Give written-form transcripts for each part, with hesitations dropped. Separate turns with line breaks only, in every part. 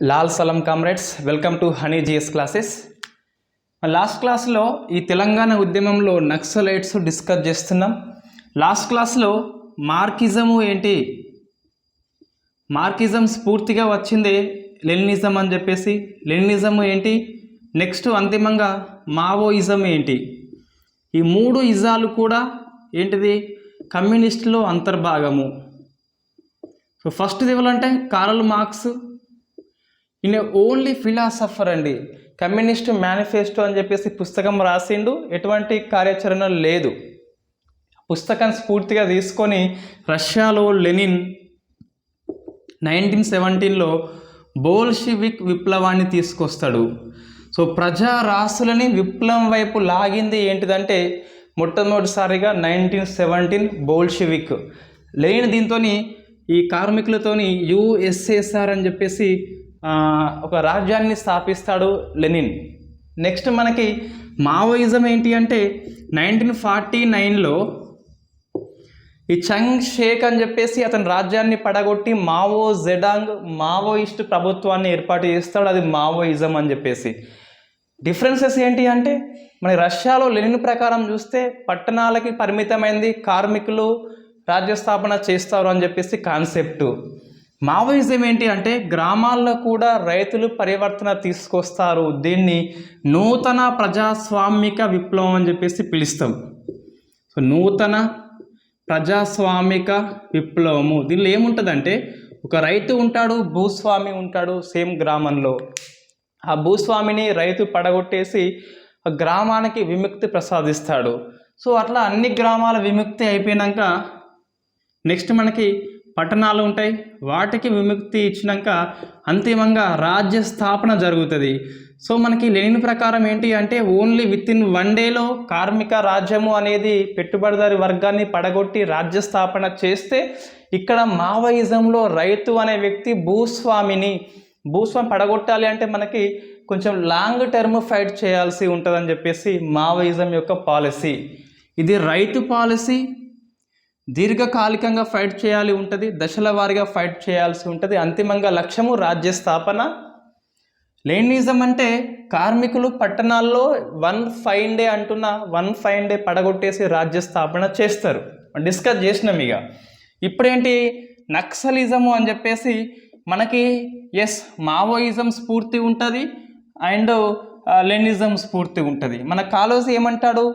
Lal Salaam comrades, welcome to Honey GS classes. Last క్లాస్లో ఈ తెలంగాణ ఉద్యమంలో నక్సలైట్స్ డిస్కస్ చేస్తున్నాం. లాస్ట్ క్లాస్లో మార్కిజము ఏంటి, మార్కిజం స్ఫూర్తిగా వచ్చిందే లెనినిజం అని చెప్పేసి, లెనినిజం ఏంటి, నెక్స్ట్ అంతిమంగా మావోయిజం ఏంటి, ఈ మూడు ఇజాలు కూడా ఏంటిది కమ్యూనిస్టులో అంతర్భాగము. సో ఫస్ట్ ఎవరంటే కార్ల్ మార్క్స్, ఈయన ఓన్లీ ఫిలాసఫర్ అండి. కమ్యూనిస్ట్ మేనిఫెస్టో అని చెప్పేసి పుస్తకం రాసిండు, ఎటువంటి కార్యాచరణ లేదు. పుస్తకం స్ఫూర్తిగా తీసుకొని రష్యాలో లెనిన్ 1917లో బోల్షివిక్ విప్లవాన్ని తీసుకొస్తాడు. సో ప్రజా రాసులని విప్లవం వైపు లాగింది ఏంటిదంటే మొట్టమొదటిసారిగా 1917 బోల్షివిక్. లెనిన్ దీంతో ఈ కార్మికులతోని యుఎస్ఎస్ఆర్ అని చెప్పేసి ఒక రాజ్యాన్ని స్థాపిస్తాడు లెనిన్. నెక్స్ట్ మనకి మావోయిజం ఏంటి అంటే 1949లో ఈ చంగ్ షేక్ అని చెప్పేసి అతని రాజ్యాన్ని పడగొట్టి మావో జెడాంగ్ మావోయిస్ట్ ప్రభుత్వాన్ని ఏర్పాటు చేస్తాడు, అది మావోయిజం అని చెప్పేసి. డిఫరెన్సెస్ ఏంటి అంటే మన రష్యాలో లెనిన్ ప్రకారం చూస్తే పట్టణాలకి పరిమితమైంది, కార్మికులు రాజ్యస్థాపన చేస్తారు అని చెప్పేసి కాన్సెప్టు. మావోయిజం ఏంటి అంటే గ్రామాల్లో కూడా రైతులు పరివర్తన తీసుకొస్తారు, దీన్ని నూతన ప్రజాస్వామిక విప్లవం అని చెప్పేసి పిలుస్తాం. సో నూతన ప్రజాస్వామిక విప్లవము, దీనిలో ఏముంటుందంటే ఒక రైతు ఉంటాడు, భూస్వామి ఉంటాడు సేమ్ గ్రామంలో. ఆ భూస్వామిని రైతు పడగొట్టేసి ఆ గ్రామానికి విముక్తి ప్రసాదిస్తాడు. సో అట్లా అన్ని గ్రామాల విముక్తి అయిపోయినాక నెక్స్ట్ మనకి పట్టణాలు ఉంటాయి, వాటికి విముక్తి ఇచ్చినాక అంతిమంగా రాజ్య స్థాపన జరుగుతుంది. సో మనకి లెనిన్ ప్రకారం ఏంటి అంటే ఓన్లీ విత్-ఇన్ 1 డేలో కార్మిక రాజ్యము అనేది పెట్టుబడిదారి వర్గాన్ని పడగొట్టి రాజ్య స్థాపన చేస్తే, ఇక్కడ మావోయిజంలో రైతు అనే వ్యక్తి భూస్వామి పడగొట్టాలి అంటే మనకి కొంచెం లాంగ్ టర్మ్ ఫైట్ చేయాల్సి ఉంటుందని చెప్పేసి మావోయిజం యొక్క పాలసీ. ఇది రైతు పాలసీ, దీర్ఘకాలికంగా ఫైట్ చేయాలి ఉంటుంది, దశల వారీగా ఫైట్ చేయాల్సి ఉంటుంది, అంతిమంగా లక్ష్యము రాజ్య స్థాపన. లెనినిజం అంటే కార్మికులు పట్టణాల్లో 1 ఫైన్ డే అంటున్న 1 ఫైన్ డే పడగొట్టేసి రాజ్య స్థాపన చేస్తారు, డిస్కస్ చేసినాం. ఇక ఇప్పుడేంటి నక్సలిజము అని చెప్పేసి మనకి మావోయిజం స్ఫూర్తి ఉంటుంది అండ్ లెనినిజం స్ఫూర్తి ఉంటుంది. మన కాలోజీ ఏమంటాడు,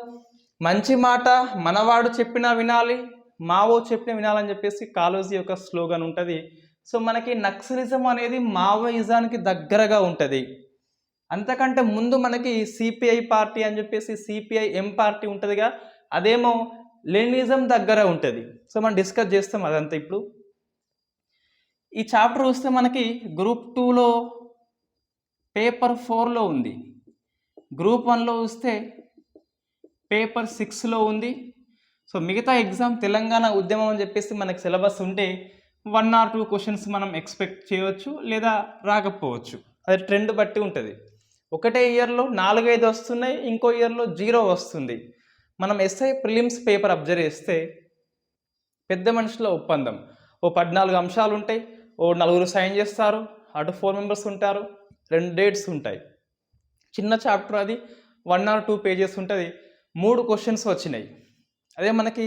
మంచి మాట మనవాడు చెప్పినా వినాలి, మావో చెప్పిన వినాలని చెప్పేసి కాలోజీ యొక్క స్లోగన్ ఉంటుంది. సో మనకి నక్సలిజం అనేది మావోయిజానికి దగ్గరగా ఉంటుంది. అంతకంటే ముందు మనకి సిపిఐ పార్టీ అని చెప్పేసి సిపిఐ-ఎం పార్టీ ఉంటుందిగా, అదేమో లెనినిజం దగ్గర ఉంటుంది. సో మనం డిస్కస్ చేస్తాం అదంతా. ఇప్పుడు ఈ చాప్టర్ చూస్తే మనకి గ్రూప్ 2లో పేపర్ 4లో ఉంది, గ్రూప్ 1లో చూస్తే పేపర్ 6లో ఉంది. సో మిగతా ఎగ్జామ్ తెలంగాణ ఉద్యమం అని చెప్పేసి మనకి సిలబస్ ఉంటే 1 or 2 క్వశ్చన్స్ మనం ఎక్స్పెక్ట్ చేయవచ్చు, లేదా రాకపోవచ్చు, అది ట్రెండ్ బట్టి ఉంటుంది. ఒకటే ఇయర్లో 4-5 వస్తున్నాయి, ఇంకో ఇయర్లో 0 వస్తుంది. మనం ఎస్ఐ ప్రిలిమ్స్ పేపర్ అబ్జర్వ్ చేస్తే పెద్ద మనుషుల ఒప్పందం, 14 అంశాలు ఉంటాయి, 4 సైన్ చేస్తారు, అటు 4 మెంబర్స్ ఉంటారు, 2 డేట్స్ ఉంటాయి. చిన్న చాప్టర్, అది 1 or 2 పేజెస్ ఉంటుంది, 3 క్వశ్చన్స్ వచ్చినాయి. అదే మనకి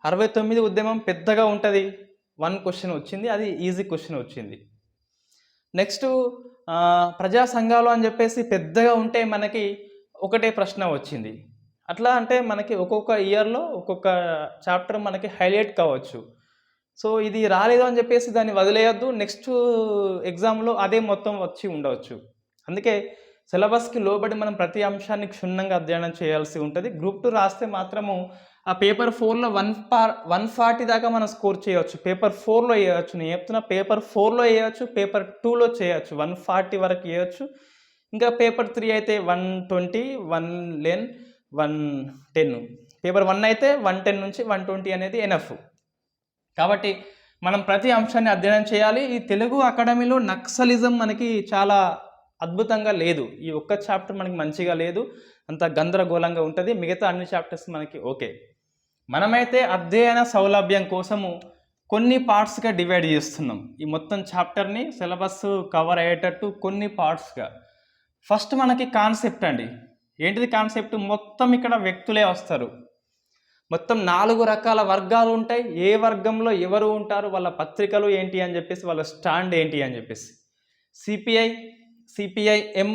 69 ఉద్యమం పెద్దగా ఉంటుంది, 1 క్వశ్చన్ వచ్చింది, అది ఈజీ క్వశ్చన్ వచ్చింది. నెక్స్ట్ ప్రజా సంఘాలు అని చెప్పేసి పెద్దగా ఉంటే మనకి ఒకటే ప్రశ్న వచ్చింది. అట్లా అంటే మనకి ఒక్కొక్క ఇయర్లో ఒక్కొక్క చాప్టర్ మనకి హైలైట్ కావచ్చు. సో ఇది రాలేదు అని చెప్పేసి దాన్ని వదిలేయద్దు, నెక్స్ట్ ఎగ్జామ్లో అదే మొత్తం వచ్చి ఉండవచ్చు. అందుకే సిలబస్కి లోబడి మనం ప్రతి అంశాన్ని క్షుణ్ణంగా అధ్యయనం చేయాల్సి ఉంటుంది. గ్రూప్ 2 రాస్తే మాత్రము ఆ పేపర్ 4లో 140 దాకా మనం స్కోర్ చేయవచ్చు. పేపర్ 4లో వేయవచ్చు, నేను చెప్తున్నా పేపర్ 4లో వేయవచ్చు, పేపర్ 2లో చేయవచ్చు, 140 వరకు వేయవచ్చు. ఇంకా పేపర్ 3 అయితే 120, 110. పేపర్ 1 అయితే 110 నుంచి 120 అనేది ఎనఫ్. కాబట్టి మనం ప్రతి అంశాన్ని అధ్యయనం చేయాలి. ఈ తెలుగు అకాడమీలో నక్సలిజం మనకి చాలా అద్భుతంగా లేదు, ఈ ఒక్క చాప్టర్ మనకి మంచిగా లేదు, అంత గందరగోళంగా ఉంటుంది. మిగతా అన్ని చాప్టర్స్ మనకి ఓకే. మనమైతే అధ్యయన సౌలభ్యం కోసము కొన్ని పార్ట్స్గా డివైడ్ చేస్తున్నాం. ఈ మొత్తం చాప్టర్ని సిలబస్ కవర్ అయ్యేటట్టు కొన్ని పార్ట్స్గా. ఫస్ట్ మనకి కాన్సెప్ట్ అండి. ఏంటిది కాన్సెప్ట్? మొత్తం ఇక్కడ వ్యక్తులే వస్తారు. మొత్తం 4 రకాల వర్గాలు ఉంటాయి. ఏ వర్గంలో ఎవరు ఉంటారు, వాళ్ళ పత్రికలు ఏంటి అని చెప్పేసి, వాళ్ళ స్టాండ్ ఏంటి అని చెప్పేసి. సిపిఐ, సిపిఐ-ఎం,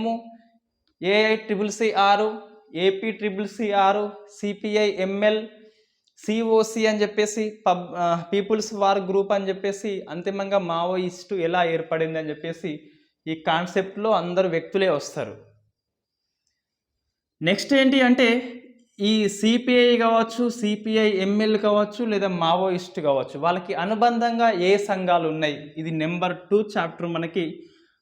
ఏఐCCC-6, ఏపీ-CCC-6, సిపిఐ-ఎంఎల్, సిఓసి అని చెప్పేసి పీపుల్స్ వార్ గ్రూప్ అని చెప్పేసి, అంతిమంగా మావోయిస్టు ఎలా ఏర్పడింది అని చెప్పేసి ఈ కాన్సెప్ట్లో అందరు వ్యక్తులే వస్తారు. నెక్స్ట్ ఏంటి అంటే ఈ సిపిఐ కావచ్చు, సిపిఐ-ఎంఎల్ కావచ్చు, లేదా మావోయిస్ట్ కావచ్చు, వాళ్ళకి అనుబంధంగా ఏ సంఘాలు ఉన్నాయి. ఇది నెంబర్ 2 చాప్టర్. మనకి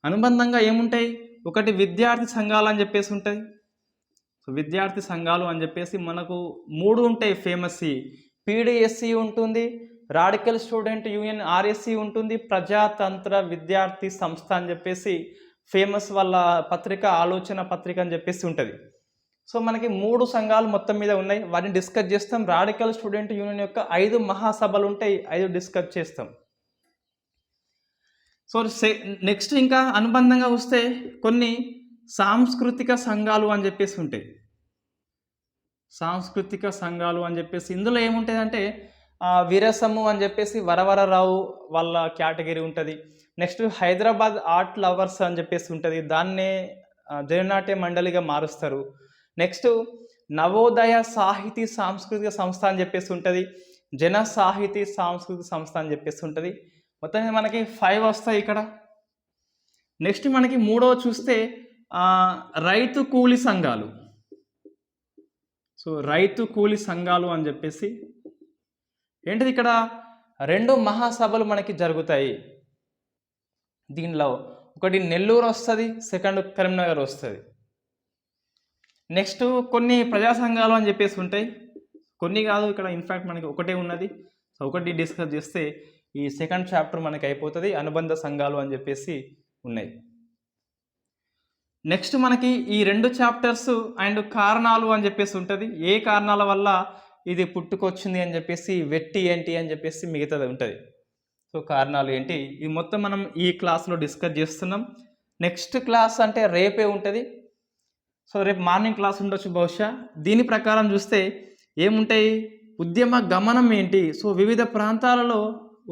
అనుబంధంగా ఏముంటాయి? ఒకటి విద్యార్థి సంఘాలు అని చెప్పేసి ఉంటాయి. సో విద్యార్థి సంఘాలు అని చెప్పేసి మనకు 3 ఉంటాయి ఫేమస్. పీడిఎస్సి ఉంటుంది, రాడికల్ స్టూడెంట్ యూనియన్ ఆర్ఎస్సి ఉంటుంది, ప్రజాతంత్ర విద్యార్థి సంస్థ అని చెప్పేసి ఫేమస్ వాళ్ళ పత్రిక, ఆలోచన పత్రిక అని చెప్పేసి ఉంటుంది. సో మనకి 3 సంఘాలు మొత్తం మీద ఉన్నాయి. వాటిని డిస్కస్ చేస్తాం. రాడికల్ స్టూడెంట్ యూనియన్ యొక్క 5 మహాసభలు ఉంటాయి, 5 డిస్కస్ చేస్తాం. సో నెక్స్ట్ ఇంకా అనుబంధంగా వస్తే కొన్ని సాంస్కృతిక సంఘాలు అని చెప్పేసి ఉంటాయి. సాంస్కృతిక సంఘాలు అని చెప్పేసి ఇందులో ఏముంటుందంటే విరసము అని చెప్పేసి వరవరరావు వాళ్ళ కేటగిరీ ఉంటుంది. నెక్స్ట్ హైదరాబాద్ ఆర్ట్ లవర్స్ అని చెప్పేసి ఉంటుంది, దాన్నే జననాట్య మండలిగా మారుస్తారు. నెక్స్ట్ నవోదయ సాహితీ సాంస్కృతిక సంస్థ అని చెప్పేసి ఉంటుంది, జన సాహితీ సాంస్కృతిక సంస్థ అని చెప్పేసి ఉంటుంది. మొత్తం మనకి 5 వస్తాయి ఇక్కడ. నెక్స్ట్ మనకి 3వ చూస్తే రైతు కూలి సంఘాలు. సో రైతు కూలి సంఘాలు అని చెప్పేసి ఏంటిది, ఇక్కడ 2 మహాసభలు మనకి జరుగుతాయి. దీనిలో ఒకటి నెల్లూరు వస్తుంది, సెకండ్ కరీంనగర్ వస్తుంది. నెక్స్ట్ కొన్ని ప్రజా సంఘాలు అని చెప్పేసి ఉంటాయి, కొన్ని కాదు, ఇక్కడ ఇన్ఫ్యాక్ట్ మనకి ఒకటే ఉన్నది. సో ఒకటి డిస్కస్ చేస్తే ఈ సెకండ్ చాప్టర్ మనకి అయిపోతుంది. అనుబంధ సంఘాలు అని చెప్పేసి ఉన్నాయి. నెక్స్ట్ మనకి ఈ 2 చాప్టర్స్ అండ్ కారణాలు అని చెప్పేసి ఉంటుంది. ఏ కారణాల వల్ల ఇది పుట్టుకొచ్చింది అని చెప్పేసి, వెట్టి ఏంటి అని చెప్పేసి మిగతాది ఉంటుంది. సో కారణాలు ఏంటి, ఇది మొత్తం మనం ఈ క్లాస్లో డిస్కస్ చేస్తున్నాం. నెక్స్ట్ క్లాస్ అంటే రేపే ఉంటుంది. సో రేపు మార్నింగ్ క్లాస్ ఉండొచ్చు బహుశా. దీని ప్రకారం చూస్తే ఏముంటాయి, ఉద్యమ గమనం ఏంటి. సో వివిధ ప్రాంతాలలో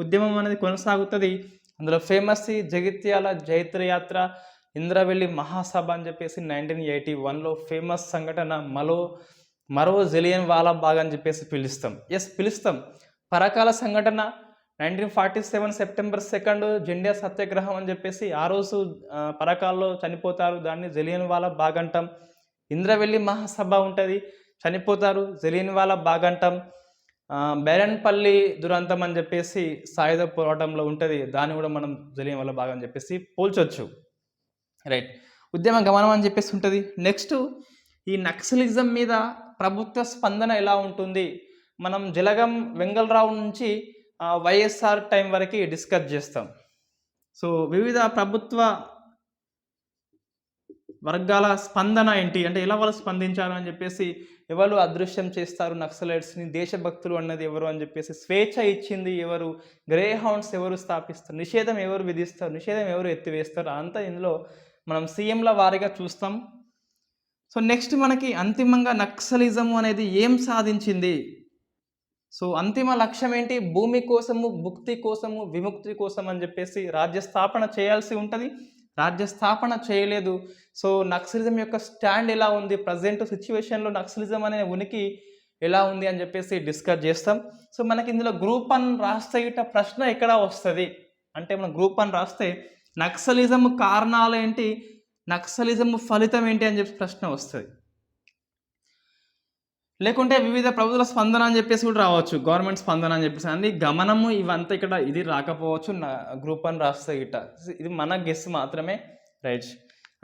ఉద్యమం అనేది కొనసాగుతుంది. అందులో ఫేమస్ జగిత్యాల జైత్రయాత్ర, ఇంద్రవెల్లి మహాసభ అని చెప్పేసి 1981లో ఫేమస్ సంఘటన. మరో జలియన్ వాలా బాగ్ అని చెప్పేసి పిలుస్తాం. పరకాల సంఘటన 1947 సెప్టెంబర్ 2 జెండా సత్యాగ్రహం అని చెప్పేసి ఆ రోజు పరకాల్లో చనిపోతారు, దాన్ని జలియన్ వాలా బాగ్ అంటాం. ఇంద్రవెల్లి మహాసభ ఉంటుంది, చనిపోతారు, జలియన్ వాలా బాగ్ అంటాం. బెరన్పల్లి దురంతం అని చెప్పేసి సాయుధ పోరాటంలో ఉంటుంది, దాన్ని కూడా మనం జలియన్ వాలా బాగ్ అని చెప్పేసి పోల్చొచ్చు. రైట్, ఉద్యమ గమనం అని చెప్పేసి ఉంటుంది. నెక్స్ట్ ఈ నక్సలిజం మీద ప్రభుత్వ స్పందన ఎలా ఉంటుంది, మనం జలగం వెంగళరావు నుంచి వైఎస్ఆర్ టైం వరకు డిస్కస్ చేస్తాం. సో వివిధ ప్రభుత్వ వర్గాల స్పందన ఏంటి అంటే ఎలా వాళ్ళు స్పందించారు అని చెప్పేసి, ఎవరు అదృశ్యం చేస్తారు నక్సలైట్స్ని, దేశభక్తులు అన్నది ఎవరు అని చెప్పేసి, స్వేచ్ఛ ఇచ్చింది ఎవరు, గ్రే హౌండ్స్ ఎవరు స్థాపిస్తారు, నిషేధం ఎవరు విధిస్తారు, నిషేధం ఎవరు ఎత్తివేస్తారు, అంతా ఇందులో మనం సీఎంల వారీగా చూస్తాం. సో నెక్స్ట్ మనకి అంతిమంగా నక్సలిజం అనేది ఏం సాధించింది. సో అంతిమ లక్ష్యం ఏంటి, భూమి కోసము, భుక్తి కోసము, విముక్తి కోసం అని చెప్పేసి రాజ్య స్థాపన చేయాల్సి ఉంటుంది. రాజ్య స్థాపన చేయలేదు. సో నక్సలిజం యొక్క స్టాండ్ ఎలా ఉంది, ప్రజెంట్ సిచ్యువేషన్లో నక్సలిజం అనే ఉనికి ఎలా ఉంది అని చెప్పేసి డిస్కస్ చేస్తాం. సో మనకి ఇందులో గ్రూప్ 1 రాస్తే ఇట ప్రశ్న ఎక్కడ వస్తుంది అంటే, మనం గ్రూప్ 1 రాస్తే నక్సలిజం కారణాలు ఏంటి, నక్సలిజం ఫలితం ఏంటి అని చెప్పి ప్రశ్న వస్తుంది. లేకుంటే వివిధ ప్రభుత్వ స్పందన అని చెప్పేసి కూడా రావచ్చు, గవర్నమెంట్ స్పందన అని చెప్పేసి. అన్ని గమనము ఇవంతా ఇక్కడ ఇది రాకపోవచ్చు, గ్రూప్ 1 రాస్తే ఇట. ఇది మన గెస్ మాత్రమే. రైట్,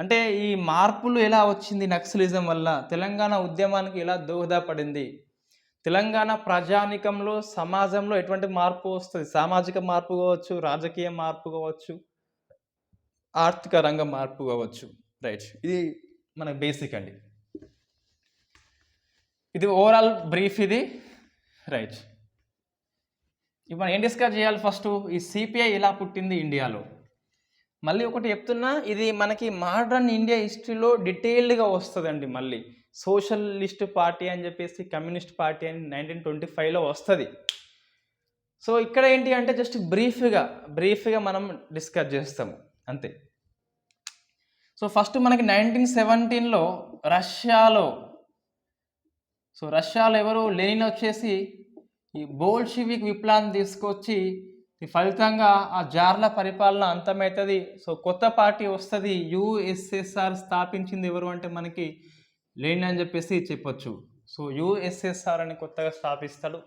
అంటే ఈ మార్పులు ఎలా వచ్చింది నక్సలిజం వల్ల, తెలంగాణ ఉద్యమానికి ఎలా దోహదపడింది, తెలంగాణ ప్రజానికంలో సమాజంలో ఎటువంటి మార్పు వస్తుంది, సామాజిక మార్పు కావచ్చు, రాజకీయ మార్పు కావచ్చు, ఆర్థిక రంగ మార్పు కావచ్చు. రైట్, ఇది మన బేసిక్ అండి. ఇది ఓవరాల్ బ్రీఫ్ ఇది. రైట్, ఇప్పుడు మనం ఏం డిస్కస్ చేయాలి ఫస్ట్, ఈ సిపిఐ ఎలా పుట్టింది ఇండియాలో. మళ్ళీ ఒకటి చెప్తున్నా, ఇది మనకి మోడర్న్ ఇండియా హిస్టరీలో డీటెయిల్డ్గా వస్తుందండి. మళ్ళీ సోషలిస్ట్ పార్టీ అని చెప్పేసి కమ్యూనిస్ట్ పార్టీ అని 1925లో వస్తుంది. సో ఇక్కడ ఏంటి అంటే జస్ట్ బ్రీఫ్గా మనం డిస్కస్ చేస్తాము అంతే. సో ఫస్ట్ మనకి 1917లో రష్యాలో ఎవరు, లెనిన్ వచ్చేసి ఈ బోల్షివిక్ విప్లవాన్ని తీసుకొచ్చి ఫలితంగా ఆ జార్ల పరిపాలన అంతమవుతుంది. సో కొత్త పార్టీ వస్తుంది. యుఎస్ఎస్ఆర్ స్థాపించింది ఎవరు అంటే మనకి లెనిన్ అని చెప్పేసి చెప్పొచ్చు. సో యుఎస్ఎస్ఆర్ అని కొత్తగా స్థాపిస్తాడు.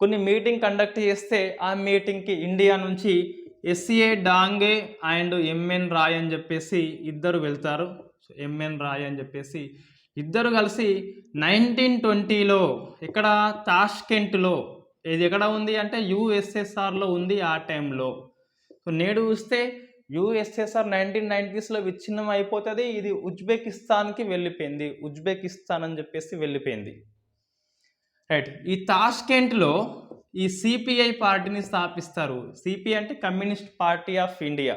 కొన్ని మీటింగ్ కండక్ట్ చేస్తే ఆ మీటింగ్కి ఇండియా నుంచి S A Dange and M N Roy అని చెప్పేసి ఇద్దరు వెళ్తారు. సో ఎంఎన్ రాయ్ అని చెప్పేసి ఇద్దరు కలిసి 1920లో ఇక్కడ తాష్కెంట్లో, ఇది ఎక్కడ ఉంది అంటే యుఎస్ఎస్ఆర్లో ఉంది ఆ టైంలో. సో నేడు చూస్తే యుఎస్ఎస్ఆర్ 1990స్లో విచ్ఛిన్నం అయిపోతుంది. ఇది ఉజ్బెకిస్తాన్కి వెళ్ళిపోయింది, ఉజ్బెకిస్తాన్ అని చెప్పేసి వెళ్ళిపోయింది. రైట్. ఈ తాష్కెంట్లో ఈ సిపిఐ పార్టీని స్థాపిస్తారు. సిపిఐ అంటే communist party of India.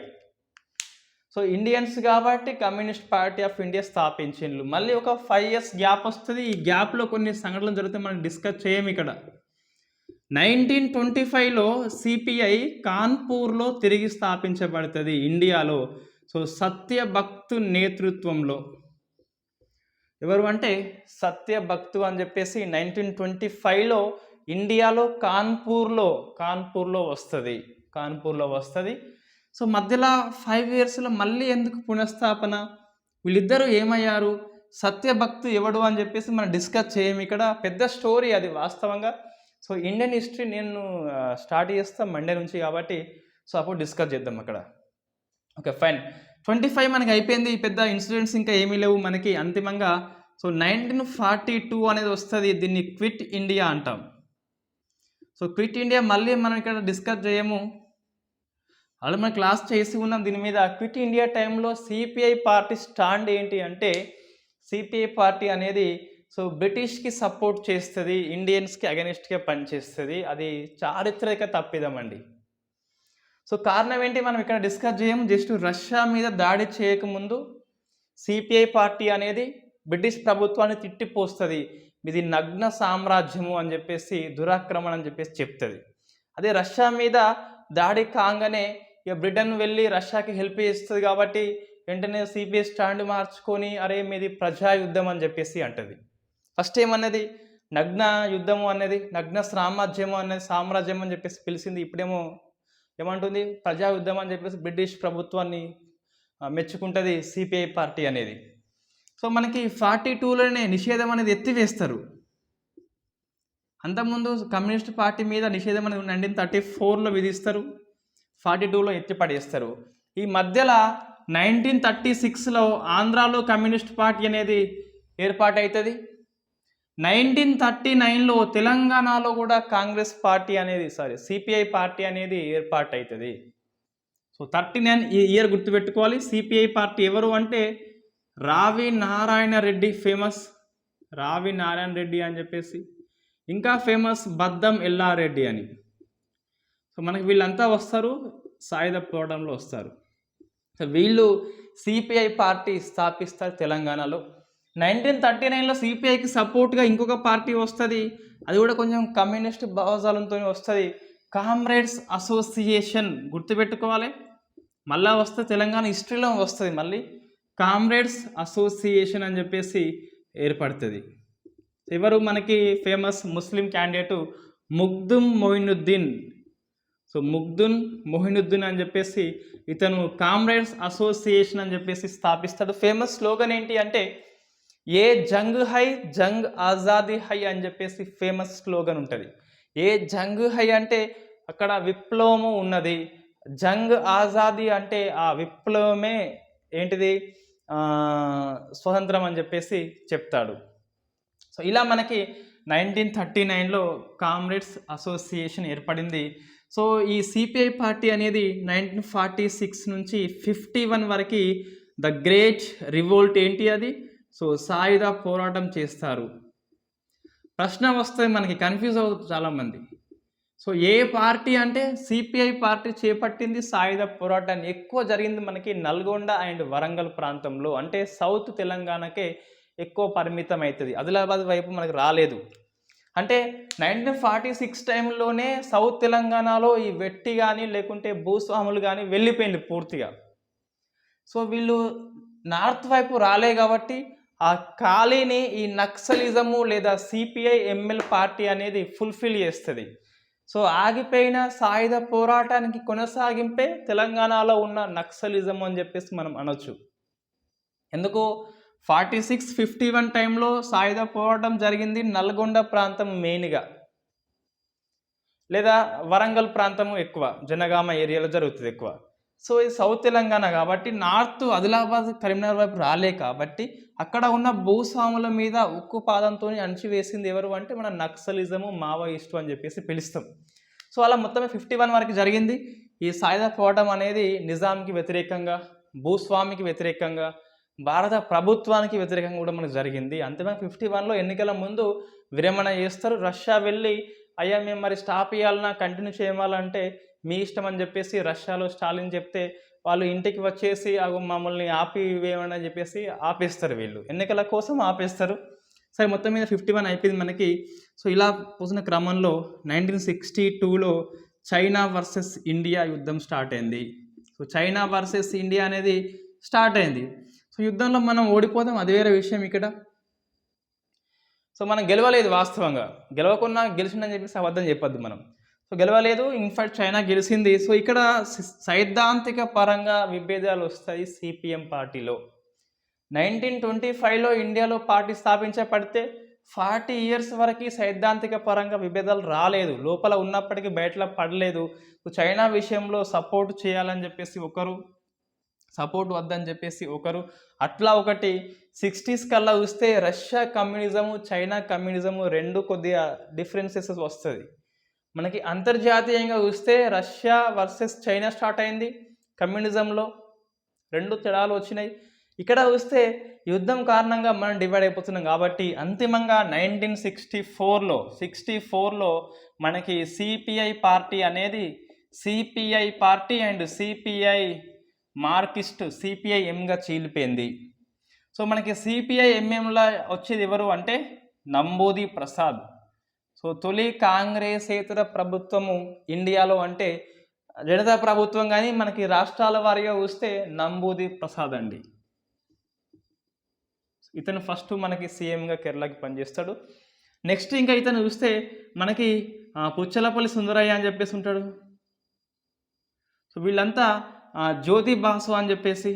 So Indians కాబట్టి కమ్యూనిస్ట్ పార్టీ ఆఫ్ ఇండియా స్థాపించిండ్రు. మళ్ళీ ఒక 5 years గ్యాప్ వస్తుంది. ఈ గ్యాప్లో కొన్ని సంఘటనలు జరిగితే మనం డిస్కస్ చేయము ఇక్కడ. 1925లో సిపిఐ కాన్పూర్లో తిరిగి స్థాపించబడుతుంది ఇండియాలో. సో సత్యభక్తు నేతృత్వంలో. ఎవరు అంటే సత్యభక్తు అని చెప్పేసి 1925లో ఇండియాలో కాన్పూర్లో వస్తుంది. సో మధ్యలో 5 yearsలో మళ్ళీ ఎందుకు పునఃస్థాపన, వీళ్ళిద్దరూ ఏమయ్యారు, సత్యభక్తు ఎవడు అని చెప్పేసి మనం డిస్కస్ చేయము ఇక్కడ. పెద్ద స్టోరీ అది వాస్తవంగా. సో ఇండియన్ హిస్టరీ నేను స్టార్ట్ చేస్తాం మండే నుంచి కాబట్టి సో అప్పుడు డిస్కస్ చేద్దాం అక్కడ. Okay fine. 25 మనకి అయిపోయింది. పెద్ద ఇన్సిడెంట్స్ ఇంకా ఏమీ లేవు మనకి అంతిమంగా. సో 1942 అనేది వస్తుంది. దీన్ని క్విట్ ఇండియా అంటాం. సో క్విట్ ఇండియా మళ్ళీ మనం ఇక్కడ డిస్కస్ చేయము, అలా మనం క్లాస్ చేసి ఉన్నాం దీని మీద. క్విట్ ఇండియా టైంలో సిపిఐ పార్టీ స్టాండ్ ఏంటి అంటే, సిపిఐ పార్టీ అనేది సో బ్రిటిష్కి సపోర్ట్ చేస్తుంది, ఇండియన్స్కి అగెనిస్ట్గా పనిచేస్తుంది. అది చారిత్రక తప్పిదమండి. సో కారణం ఏంటి మనం ఇక్కడ డిస్కస్ చేయము. జస్ట్ రష్యా మీద దాడి చేయకముందు సిపిఐ పార్టీ అనేది బ్రిటిష్ ప్రభుత్వాన్ని తిట్టిపోస్తుంది. ఇది నగ్న సామ్రాజ్యము అని చెప్పేసి, దురాక్రమణ అని చెప్పేసి చెప్తుంది. అదే రష్యా మీద దాడి కాగానే ఇక బ్రిటన్ వెళ్ళి రష్యాకి హెల్ప్ చేస్తుంది కాబట్టి వెంటనే సిపిఐ స్టాండ్ మార్చుకొని అరే మీది ప్రజాయుద్ధం అని చెప్పేసి అంటది. ఫస్ట్ ఏమన్నది నగ్న యుద్ధము అనేది, నగ్న సామ్రాజ్యము అనేది సామ్రాజ్యం అని చెప్పేసి పిలిచింది. ఇప్పుడేమో ఏమంటుంది ప్రజాయుద్ధం అని చెప్పేసి బ్రిటిష్ ప్రభుత్వాన్ని మెచ్చుకుంటుంది సిపిఐ పార్టీ అనేది. సో మనకి 42లోనే నిషేధం అనేది ఎత్తివేస్తారు. అంతకుముందు కమ్యూనిస్ట్ పార్టీ మీద నిషేధం అనేది 1934లో విధిస్తారు, 42లో ఎత్తిపడేస్తారు. ఈ మధ్యలో 1936లో ఆంధ్రాలో కమ్యూనిస్ట్ పార్టీ అనేది ఏర్పాటవుతుంది. 1939లో తెలంగాణలో కూడా కాంగ్రెస్ పార్టీ అనేది సిపిఐ పార్టీ అనేది ఏర్పాటవుతుంది. సో 39 ఈ ఇయర్ గుర్తుపెట్టుకోవాలి. సిపిఐ పార్టీ ఎవరు అంటే రావి నారాయణ రెడ్డి, ఫేమస్ రావి నారాయణ రెడ్డి అని చెప్పేసి, ఇంకా ఫేమస్ బద్దం ఎల్లారెడ్డి అని. సో మనకి వీళ్ళంతా వస్తారు, సాయుధ పోరాటంలో వస్తారు. సో వీళ్ళు సిపిఐ పార్టీ స్థాపిస్తారు తెలంగాణలో. 1939లో సిపిఐకి సపోర్ట్గా ఇంకొక పార్టీ వస్తుంది. అది కూడా కొంచెం కమ్యూనిస్ట్ భావజాలంతో వస్తుంది, కామ్రేడ్స్ అసోసియేషన్. గుర్తుపెట్టుకోవాలి, మళ్ళీ వస్తే తెలంగాణ హిస్టరీలో వస్తుంది మళ్ళీ కామ్రేడ్స్ అసోసియేషన్ అని చెప్పేసి ఏర్పడుతుంది. ఎవరు మనకి ఫేమస్ ముస్లిం క్యాండిడేటు ముగ్దుమ్ మొయినుద్దీన్. సో మొయినుద్దీన్ అని చెప్పేసి ఇతను కామ్రేడ్స్ అసోసియేషన్ అని చెప్పేసి స్థాపిస్తాడు. ఫేమస్ స్లోగన్ ఏంటి అంటే ఏ జంగ్ హై జంగ్ ఆజాదీ హై అని చెప్పేసి ఫేమస్ స్లోగన్ ఉంటుంది. ఏ జంగ్ హై అంటే అక్కడ విప్లవము ఉన్నది, జంగ్ ఆజాదీ అంటే ఆ విప్లవమే ఏంటిది స్వతంత్రం అని చెప్పేసి చెప్తాడు. సో ఇలా మనకి 1939లో కామ్రేడ్స్ అసోసియేషన్ ఏర్పడింది. సో ఈ సిపిఐ పార్టీ అనేది 1946 నుంచి 51 వరకు ద గ్రేట్ రివోల్ట్ ఏంటి అది, సో సాయుధ పోరాటం చేస్తారు. ప్రశ్న వస్తే మనకి కన్ఫ్యూజ్ అవుతుంది చాలామంది. సో ఏ పార్టీ అంటే సిపిఐ పార్టీ చేపట్టింది సాయుధ పోరాటాన్ని. ఎక్కువ జరిగింది మనకి నల్గొండ అండ్ వరంగల్ ప్రాంతంలో, అంటే సౌత్ తెలంగాణకే ఎక్కువ పరిమితం అవుతుంది, ఆదిలాబాద్ వైపు మనకు రాలేదు. అంటే 1946 టైంలోనే సౌత్ తెలంగాణలో ఈ వెట్టి కానీ లేకుంటే భూస్వాములు కానీ వెళ్ళిపోయింది పూర్తిగా. సో వీళ్ళు నార్త్ వైపు రాలే కాబట్టి ఆ ఖాళీని ఈ నక్సలిజము లేదా సిపిఐ ఎంఎల్ పార్టీ అనేది ఫుల్ఫిల్ చేస్తుంది. సో ఆగిపోయిన సాయుధ పోరాటానికి కొనసాగింపే తెలంగాణలో ఉన్న నక్సలిజం అని చెప్పేసి మనం అనొచ్చు. ఎందుకు 46-51 టైంలో సాయుధ పోరాటం జరిగింది నల్గొండ ప్రాంతం మెయిన్గా, లేదా వరంగల్ ప్రాంతము ఎక్కువ, జనగామ ఏరియాలో జరుగుతుంది ఎక్కువ. సో ఇది సౌత్ తెలంగాణ కాబట్టి నార్త్ ఆదిలాబాద్ కరీంనగర్ వైపు రాలే కాబట్టి అక్కడ ఉన్న భూస్వాముల మీద ఉక్కు పాదంతో అణిచివేసింది ఎవరు అంటే మన నక్సలిజము, మావోయిస్టు అని చెప్పేసి పిలుస్తాం. సో అలా మొత్తమే 51 వరకు జరిగింది ఈ సాయుధ పోరాటం అనేది. నిజాంకి వ్యతిరేకంగా, భూస్వామికి వ్యతిరేకంగా, భారత ప్రభుత్వానికి వ్యతిరేకంగా కూడా మనకు జరిగింది. అంతేనా 51లో ఎన్నికల ముందు విరమణ చేస్తారు. రష్యా వెళ్ళి అయ్యా మేము మరి స్టాప్ చేయాలన్నా కంటిన్యూ చేయాలంటే మీ ఇష్టం అని చెప్పేసి రష్యాలో స్టాలిన్ చెప్తే వాళ్ళు ఇంటికి వచ్చేసి మమ్మల్ని ఆపివేయమని చెప్పేసి ఆపేస్తారు. వీళ్ళు ఎన్నికల కోసం ఆపేస్తారు. సరే మొత్తం మీద 51 అయిపోయింది మనకి. సో ఇలా పోసిన క్రమంలో 1962లో చైనా వర్సెస్ ఇండియా యుద్ధం స్టార్ట్ అయింది. సో చైనా వర్సెస్ ఇండియా అనేది స్టార్ట్ అయింది. సో యుద్ధంలో మనం ఓడిపోతాం, అది వేరే విషయం. ఇక్కడ సో మనం గెలవలేదు, వాస్తవంగా గెలవకుండా గెలిచిందని చెప్పేసి అబద్ధం చెప్పొద్దు మనం. సో గెలవలేదు, ఇన్ఫాక్ట్ చైనా గెలిచింది. సో ఇక్కడ సైద్ధాంతిక పరంగా విభేదాలు వస్తాయి సిపిఎం పార్టీలో. 1925లో ఇండియాలో పార్టీ స్థాపించబడితే 40 ఇయర్స్ వరకు సైద్ధాంతిక పరంగా విభేదాలు రాలేదు, లోపల ఉన్నప్పటికీ బయటలో పడలేదు. చైనా విషయంలో సపోర్ట్ చేయాలని చెప్పేసి ఒకరు, సపోర్ట్ వద్దని చెప్పేసి ఒకరు, అట్లా ఒకటి 60s కల్లా చూస్తే రష్యా కమ్యూనిజము, చైనా కమ్యూనిజము రెండు కొద్దిగా డిఫరెన్సెస్ వస్తుంది మనకి. అంతర్జాతీయంగా చూస్తే రష్యా వర్సెస్ చైనా స్టార్ట్ అయింది కమ్యూనిజంలో, రెండు తేడాలు వచ్చినాయి. ఇక్కడ చూస్తే యుద్ధం కారణంగా మనం డివైడ్ అయిపోతున్నాం కాబట్టి అంతిమంగా 1964లో మనకి సిపిఐ పార్టీ అనేది CPI party and CPI Marxist సిపిఐఎంగా చీలిపోయింది. సో మనకి సిపిఐఎంఎంలో వచ్చేది ఎవరు అంటే నంబూది ప్రసాద్. సో తొలి కాంగ్రెసేతర ప్రభుత్వము ఇండియాలో అంటే జనతా ప్రభుత్వం, కానీ మనకి రాష్ట్రాల వారీగా చూస్తే నంబూది ప్రసాద్ అండి. ఇతను ఫస్ట్ మనకి సీఎంగా కేరళకి పనిచేస్తాడు. నెక్స్ట్ ఇంకా ఇతను చూస్తే మనకి పుచ్చలపల్లి సుందరయ్య అని చెప్పేసి ఉంటాడు. సో వీళ్ళంతా జ్యోతి బాసు అని చెప్పేసి.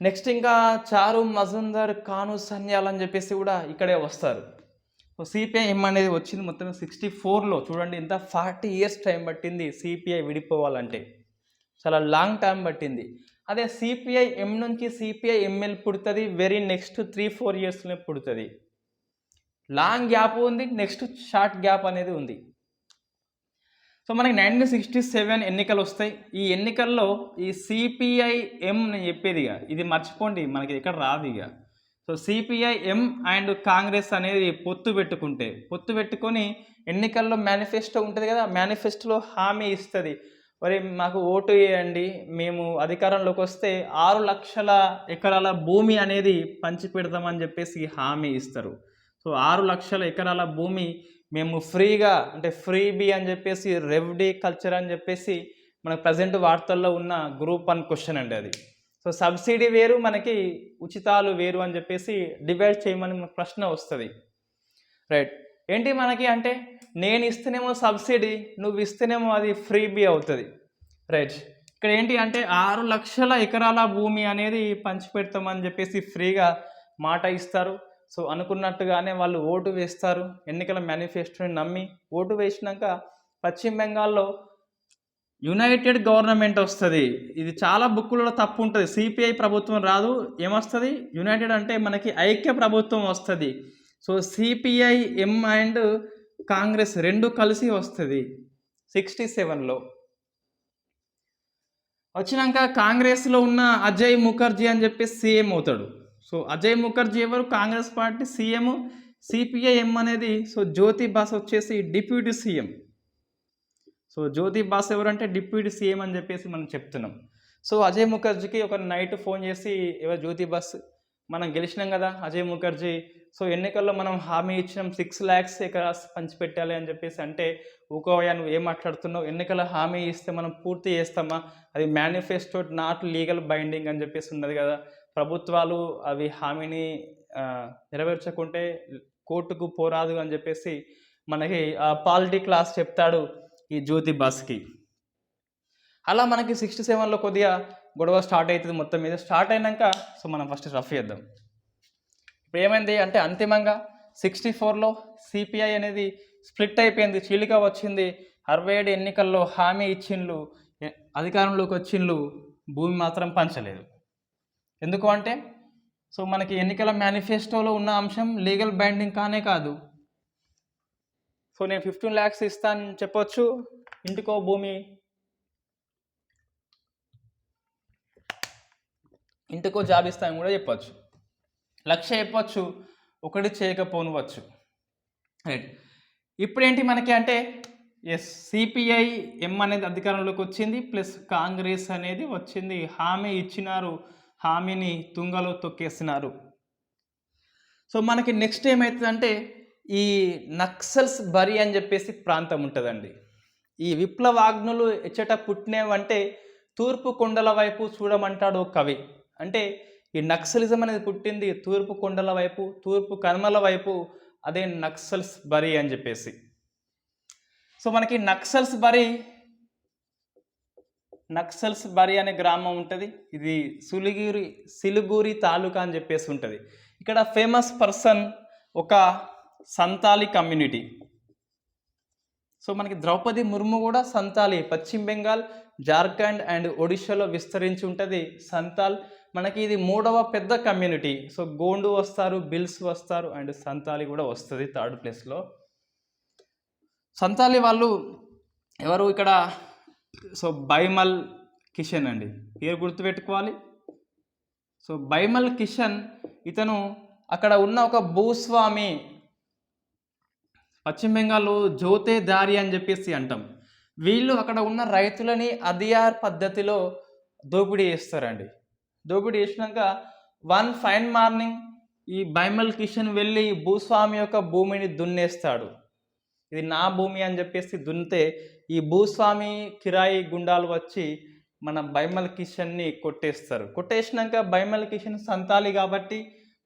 నెక్స్ట్ ఇంకా చారు మజుందర్, కాను సన్యాల్ అని చెప్పేసి కూడా ఇక్కడే వస్తారు. సో సిపిఐఎం అనేది వచ్చింది మొత్తం 64లో. చూడండి ఇంత 40 ఇయర్స్ టైం పట్టింది సిపిఐ విడిపోవాలంటే, చాలా లాంగ్ టైం పట్టింది. అదే సిపిఐఎం నుంచి సిపిఐఎంఎల్ పుడుతుంది వెరీ నెక్స్ట్ 3-4 ఇయర్స్లోనే పుడుతుంది. లాంగ్ గ్యాప్ ఉంది, నెక్స్ట్ షార్ట్ గ్యాప్ అనేది ఉంది. సో మనకి 1967 ఎన్నికలు వస్తాయి. ఈ ఎన్నికల్లో ఈ సిపిఐఎం నేను చెప్పేది ఇది మర్చిపోండి, మనకి ఎక్కడ రాదు ఇక. సో సిపిఐఎం అండ్ కాంగ్రెస్ అనేది పొత్తు పెట్టుకొని ఎన్నికల్లో మేనిఫెస్టో ఉంటుంది కదా, మేనిఫెస్టోలో హామీ ఇస్తుంది, మరి మాకు ఓటు వేయండి, మేము అధికారంలోకి వస్తే 6 లక్షల ఎకరాల భూమి అనేది పంచి పెడతామని చెప్పేసి హామీ ఇస్తారు. సో 6 లక్షల ఎకరాల భూమి మేము ఫ్రీగా, అంటే ఫ్రీబీ అని చెప్పేసి, రెవ్డీ కల్చర్ అని చెప్పేసి మనకు ప్రజెంట్ వార్తల్లో ఉన్న గ్రూప్ 1 క్వశ్చన్ అండి అది. సో సబ్సిడీ వేరు, మనకి ఉచితాలు వేరు అని చెప్పేసి డివైడ్ చేయమని మనకు ప్రశ్న వస్తుంది. రైట్, ఏంటి మనకి అంటే నేను ఇస్తేనేమో సబ్సిడీ, నువ్వు ఇస్తేనేమో అది ఫ్రీబీ అవుతుంది. రైట్, ఇక్కడ ఏంటి అంటే 6 లక్షల ఎకరాల భూమి అనేది పంచిపెడతామని చెప్పేసి ఫ్రీగా మాట ఇస్తారు. సో అనుకున్నట్టుగానే వాళ్ళు ఓటు వేస్తారు, ఎన్నికల మేనిఫెస్టోని నమ్మి ఓటు వేసినాక పశ్చిమ బెంగాల్లో యునైటెడ్ గవర్నమెంట్ వస్తుంది. ఇది చాలా బుక్కులలో తప్పు ఉంటుంది, సిపిఐ ప్రభుత్వం రాదు, ఏమొస్తుంది యునైటెడ్ అంటే మనకి ఐక్య ప్రభుత్వం వస్తుంది. సో సిపిఐఎం అండ్ కాంగ్రెస్ రెండు కలిసి వస్తుంది 67లో. వచ్చినాక కాంగ్రెస్లో ఉన్న అజయ్ ముఖర్జీ అని చెప్పి సీఎం అవుతాడు. సో అజయ్ ముఖర్జీ ఎవరు, కాంగ్రెస్ పార్టీ సీఎం. సిపిఐఎం అనేది సో జ్యోతి బాస్ వచ్చేసి డిప్యూటీ సీఎం. సో జ్యోతి బాస్ ఎవరంటే డిప్యూటీ సీఎం అని చెప్పేసి మనం చెప్తున్నాం. సో అజయ్ ముఖర్జీకి ఒక నైట్ ఫోన్ చేసి, ఎవరు జ్యోతి బాస్, మనం గెలిచినాం కదా అజయ్ ముఖర్జీ, సో ఎన్నికల్లో మనం హామీ ఇచ్చినాం 6 lakhs ఎకరాస్ పంచిపెట్టాలి అని చెప్పేసి అంటే, ఊకోవయ్యా నువ్వు ఏం మాట్లాడుతున్నావు, ఎన్నికల హామీ ఇస్తే మనం పూర్తి చేస్తామా, అది మేనిఫెస్టో నాట్ లీగల్ బైండింగ్ అని చెప్పేసి ఉన్నది కదా, ప్రభుత్వాలు అవి హామీని నెరవేర్చకుంటే కోర్టుకు పోరాదు అని చెప్పేసి మనకి పాలిటీ క్లాస్ చెప్తాడు ఈ జ్యోతి బాస్కి. అలా మనకి 67లో కొద్దిగా గొడవ స్టార్ట్ అవుతుంది. మొత్తం మీద స్టార్ట్ అయినాక సో మనం ఫస్ట్ రఫ్ చేద్దాం. ఇప్పుడు ఏమైంది అంటే అంతిమంగా 64లో సిపిఐ అనేది స్ప్లిట్ అయిపోయింది, చీలిక వచ్చింది. 67 ఎన్నికల్లో హామీ ఇచ్చిండ్లు, అధికారంలోకి వచ్చిండ్లు, భూమి మాత్రం పంచలేదు. ఎందుకు అంటే సో మనకి ఎన్నికల మేనిఫెస్టోలో ఉన్న అంశం లీగల్ బైండింగ్ కానే కాదు. సో నేను 15 lakhs ఇస్తాను చెప్పొచ్చు, ఇంటికో భూమి, ఇంటికో జాబ్ ఇస్తాను కూడా చెప్పొచ్చు, 1,00,000 చెప్పొచ్చు, ఒకటి చేయకపోనవచ్చు. రైట్. ఇప్పుడేంటి మనకి అంటే ఎస్ సిపిఐఎం అనేది అధికారంలోకి వచ్చింది, ప్లస్ కాంగ్రెస్ అనేది వచ్చింది. హామీ ఇచ్చినారు, హామీని తుంగలో తొక్కేసినారు. సో మనకి నెక్స్ట్ ఏమవుతుందంటే ఈ నక్సల్స్ బరి అని చెప్పేసి ప్రాంతం ఉంటుందండి. ఈ విప్లవాగ్నులు ఎచ్చట పుట్టినవంటే తూర్పు కొండల వైపు చూడమంటాడు ఓ కవి. అంటే ఈ నక్సలిజం అనేది పుట్టింది తూర్పు కొండల వైపు, తూర్పు కనుమల వైపు, అదే నక్సల్స్ బరి అని చెప్పేసి. సో మనకి నక్సల్స్ బరి అనే గ్రామం ఉంటుంది. ఇది సిలిగురి తాలూకా అని చెప్పేసి ఉంటుంది. ఇక్కడ ఫేమస్ పర్సన్ ఒక సంతాలి కమ్యూనిటీ. సో మనకి ద్రౌపది ముర్ము కూడా సంతాలి, పశ్చిమ బెంగాల్, జార్ఖండ్ అండ్ ఒడిశాలో విస్తరించి ఉంటుంది సంతాల్. మనకి ఇది 3వ పెద్ద కమ్యూనిటీ. సో గోండు వస్తారు, బిల్స్ వస్తారు, అండ్ సంతాలి కూడా వస్తుంది 3rd ప్లేస్లో. సంతాలి వాళ్ళు ఎవరు ఇక్కడ, సో బైమల్ కిషన్ అండి, పేరు గుర్తుపెట్టుకోవాలి. సో బైమల్ కిషన్ ఇతను అక్కడ ఉన్న ఒక భూస్వామి. పశ్చిమ బెంగాల్లో జోతేదారి అని చెప్పేసి అంటాం. వీళ్ళు అక్కడ ఉన్న రైతులని అదియార్ పద్ధతిలో దోపిడీ చేస్తారండి. దోపిడీ చేసినాక వన్ ఫైన్ మార్నింగ్ ఈ బైమల్ కిషన్ వెళ్ళి భూస్వామి యొక్క భూమిని దున్నేస్తాడు. ఇది నా భూమి అని చెప్పేసి దున్నితే ఈ భూస్వామి కిరాయి గుండాలు వచ్చి మన బైమల్ కిషన్ని కొట్టేస్తారు. కొట్టేసినాక బైమల్ కిషన్ సంతాలి కాబట్టి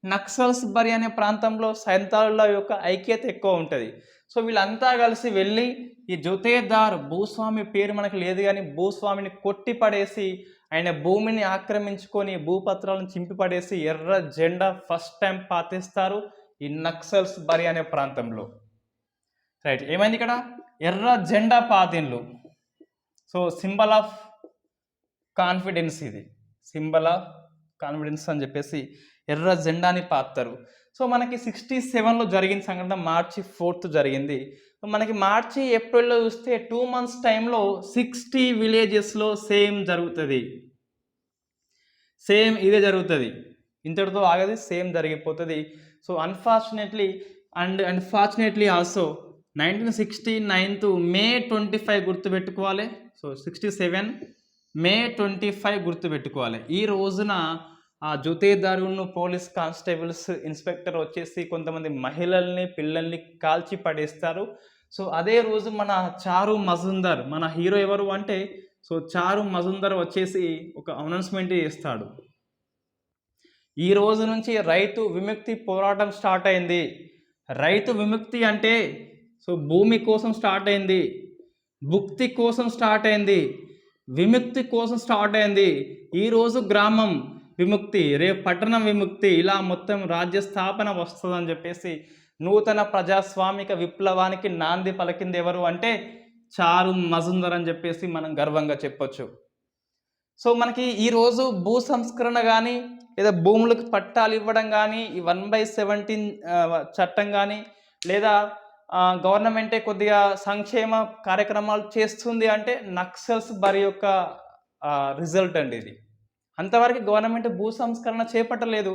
నక్సల్స్ బరి అనే ప్రాంతంలో సంతాలుల యొక్క ఐక్యత ఎక్కువ ఉంటుంది. సో వీళ్ళంతా కలిసి వెళ్ళి ఈ జోతేదార్ భూస్వామి పేరు మనకు లేదు కానీ భూస్వామిని కొట్టి పడేసి ఆయన భూమిని ఆక్రమించుకొని భూపత్రాలను చింపి పడేసి ఎర్ర జెండా ఫస్ట్ టైం పాతిస్తారు ఈ నక్సల్స్ బరి అనే ప్రాంతంలో. రైట్. ఏమైంది ఇక్కడ ఎర్ర జెండా పాతిన్లు. సో సింబల్ ఆఫ్ కాన్ఫిడెన్స్, ఇది సింబల్ ఆఫ్ కాన్ఫిడెన్స్ అని చెప్పేసి ఎర్ర జెండాని పాతారు. సో మనకి 67లో జరిగిన సంఘటన March 4th జరిగింది. మనకి మార్చి ఏప్రిల్లో చూస్తే 2 months టైంలో 60 విలేజెస్లో సేమ్ జరుగుతుంది. సేమ్ ఇదే జరుగుతుంది, ఇంతటితో ఆగది, సేమ్ జరిగిపోతుంది. సో అన్ఫార్చునేట్లీ ఆల్సో 1969 May 25 గుర్తుపెట్టుకోవాలి. సో 67 May 25 గుర్తుపెట్టుకోవాలి. ఈ రోజున ఆ జోతేదారులను పోలీస్ కానిస్టేబుల్స్ ఇన్స్పెక్టర్ వచ్చేసి కొంతమంది మహిళల్ని పిల్లల్ని కాల్చి పడేస్తారు. సో అదే రోజు మన చారు మజుందర్, మన హీరో ఎవరు అంటే సో చారు మజుందర్ వచ్చేసి ఒక అనౌన్స్మెంట్ చేస్తాడు. ఈ రోజు నుంచి రైతు విముక్తి పోరాటం స్టార్ట్ అయింది. రైతు విముక్తి అంటే సో భూమి కోసం స్టార్ట్ అయింది, భుక్తి కోసం స్టార్ట్ అయింది, విముక్తి కోసం స్టార్ట్ అయింది. ఈరోజు గ్రామం విముక్తి, రేపు పట్టణం విముక్తి, ఇలా మొత్తం రాజ్య స్థాపన వస్తుందని చెప్పేసి నూతన ప్రజాస్వామిక విప్లవానికి నాంది పలికింది ఎవరు అంటే చారు మజుందర్ అని చెప్పేసి మనం గర్వంగా చెప్పొచ్చు. సో మనకి ఈరోజు భూ సంస్కరణ కానీ లేదా భూములకు పట్టాలు ఇవ్వడం కానీ ఈ 1/17 చట్టం కానీ లేదా గవర్నమెంటే కొద్దిగా సంక్షేమ కార్యక్రమాలు చేస్తుంది అంటే నక్సల్స్ బరి యొక్క రిజల్ట్ అండి ఇది. అంతవరకు గవర్నమెంట్ భూ సంస్కరణ చేపట్టలేదు,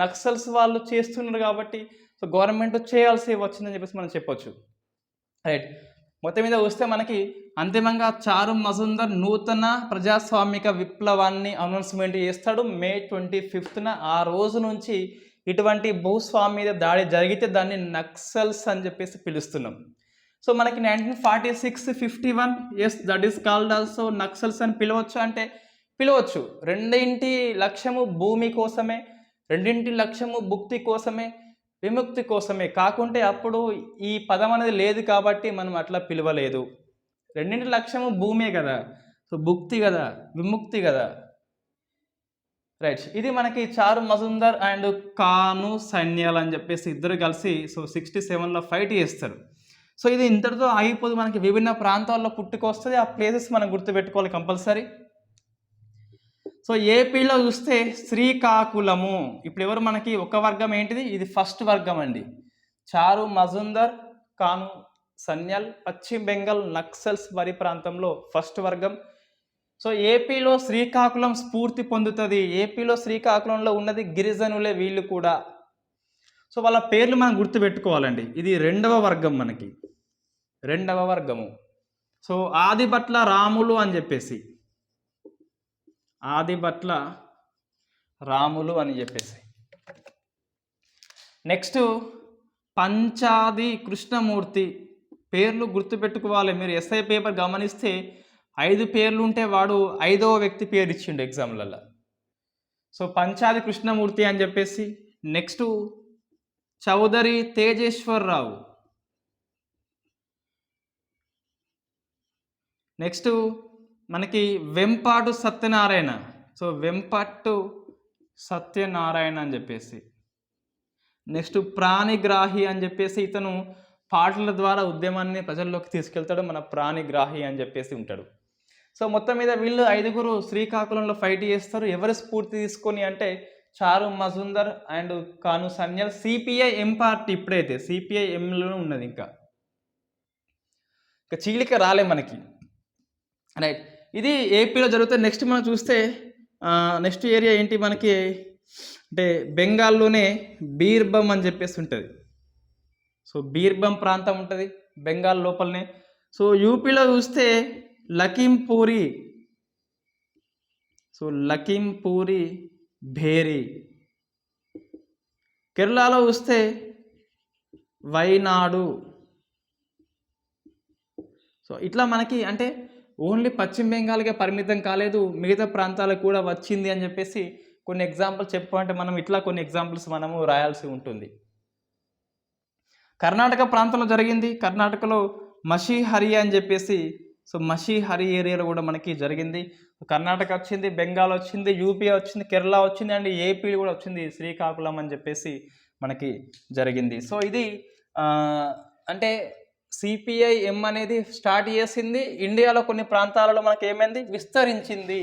నక్సల్స్ వాళ్ళు చేస్తున్నారు కాబట్టి సో గవర్నమెంట్ చేయాల్సి వచ్చిందని చెప్పేసి మనం చెప్పొచ్చు. రైట్. మొత్తం మీద వస్తే మనకి అంతిమంగా చారు మజుందర్ నూతన ప్రజాస్వామిక విప్లవాన్ని అనౌన్స్మెంట్ చేస్తాడు మే 25న. ఆ రోజు నుంచి ఇటువంటి భూస్వామి మీద దాడి జరిగితే దాన్ని నక్సల్స్ అని చెప్పేసి పిలుస్తున్నాం. సో మనకి 1946, 51 ఎస్ that is called also Naxals అని పిలవచ్చు అంటే పిలవచ్చు. రెండింటి లక్ష్యము భూమి కోసమే, రెండింటి లక్ష్యము భుక్తి కోసమే, విముక్తి కోసమే. కాకుంటే అప్పుడు ఈ పదం అనేది లేదు కాబట్టి మనం అట్లా పిలవలేదు. రెండింటి లక్ష్యము భూమే కదా, సో భుక్తి కదా, విముక్తి కదా. రైట్. ఇది మనకి చారు మజుందర్ అండ్ కాను సైన్యాల్ అని చెప్పేసి ఇద్దరు కలిసి సో 67లో ఫైట్ చేస్తారు. సో ఇది ఇంతటితో ఆగిపోదు, మనకి విభిన్న ప్రాంతాల్లో పుట్టుకొస్తుంది. ఆ ప్లేసెస్ మనం గుర్తుపెట్టుకోవాలి కంపల్సరీ. సో ఏపీలో చూస్తే శ్రీకాకుళము. ఇప్పుడు ఎవరు మనకి ఒక వర్గం ఏంటిది, ఇది ఫస్ట్ వర్గం అండి. చారు మజుందర్, కాను సన్యాల్, పశ్చిమ బెంగాల్ నక్సల్స్ వరి ప్రాంతంలో ఫస్ట్ వర్గం. సో ఏపీలో శ్రీకాకుళం స్ఫూర్తి పొందుతుంది. ఏపీలో శ్రీకాకుళంలో ఉన్నది గిరిజనులే వీళ్ళు కూడా. సో వాళ్ళ పేర్లు మనం గుర్తుపెట్టుకోవాలండి. ఇది రెండవ వర్గం, మనకి రెండవ వర్గము. సో ఆదిభట్ల రాములు అని చెప్పేసి, ఆదిభట్ల రాములు అని చెప్పేసి. నెక్స్ట్ పంచాది కృష్ణమూర్తి. పేర్లు గుర్తుపెట్టుకోవాలి. మీరు ఎస్ఐ పేపర్ గమనిస్తే 5 పేర్లు ఉంటే వాడు 5వ వ్యక్తి పేరు ఇచ్చిండు ఎగ్జామ్లలో. సో పంచాది కృష్ణమూర్తి అని చెప్పేసి. నెక్స్ట్ చౌదరి తేజేశ్వరరావు. నెక్స్ట్ మనకి వెంపాటు సత్యనారాయణ. సో వెంపట్టు సత్యనారాయణ అని చెప్పేసి. నెక్స్ట్ ప్రాణిగ్రాహి అని చెప్పేసి, ఇతను పాటల ద్వారా ఉద్యమాన్ని ప్రజల్లోకి తీసుకెళ్తాడు. మన ప్రాణిగ్రాహి అని చెప్పేసి ఉంటాడు. సో మొత్తం మీద వీళ్ళు 5గురు శ్రీకాకుళంలో ఫైట్ చేస్తారు. ఎవరు స్ఫూర్తి తీసుకొని అంటే చారు మజుందర్ అండ్ కాను సన్యాల్. సిపిఐ ఎం పార్టీ ఇప్పుడైతే సిపిఐ ఎంలోనే ఉన్నది, ఇంకా చీలిక రాలే మనకి. రైట్. ఇది ఏపీలో జరుగుతుంది. నెక్స్ట్ మనం చూస్తే నెక్స్ట్ ఏరియా ఏంటి మనకి అంటే బెంగాల్లోనే బీర్బం అని చెప్పేసి ఉంటుంది. సో బీర్బం ప్రాంతం ఉంటుంది బెంగాల్ లోపలనే. సో యూపీలో చూస్తే లఖింపూరి. సో లఖింపూరి భేరి. కేరళలో చూస్తే వైనాడు. సో ఇట్లా మనకి అంటే ఓన్లీ పశ్చిమ బెంగాల్కే పరిమితం కాలేదు, మిగతా ప్రాంతాలకు కూడా వచ్చింది అని చెప్పేసి కొన్ని ఎగ్జాంపుల్స్ చెప్పాలంటే మనం ఇట్లా కొన్ని ఎగ్జాంపుల్స్ మనము రాయాల్సి ఉంటుంది. కర్ణాటక ప్రాంతంలో జరిగింది. కర్ణాటకలో మషిహరి అని చెప్పేసి. సో మషిహరి ఏరియాలో కూడా మనకి జరిగింది. కర్ణాటక వచ్చింది, బెంగాల్ వచ్చింది, యూపీ వచ్చింది, కేరళ వచ్చింది అండ్ ఏపీ కూడా వచ్చింది. శ్రీకాకుళం అని చెప్పేసి మనకి జరిగింది. సో ఇది అంటే సిపిఐ ఎం అనేది స్టార్ట్ చేసింది ఇండియాలో కొన్ని ప్రాంతాలలో మనకి ఏమైంది విస్తరించింది.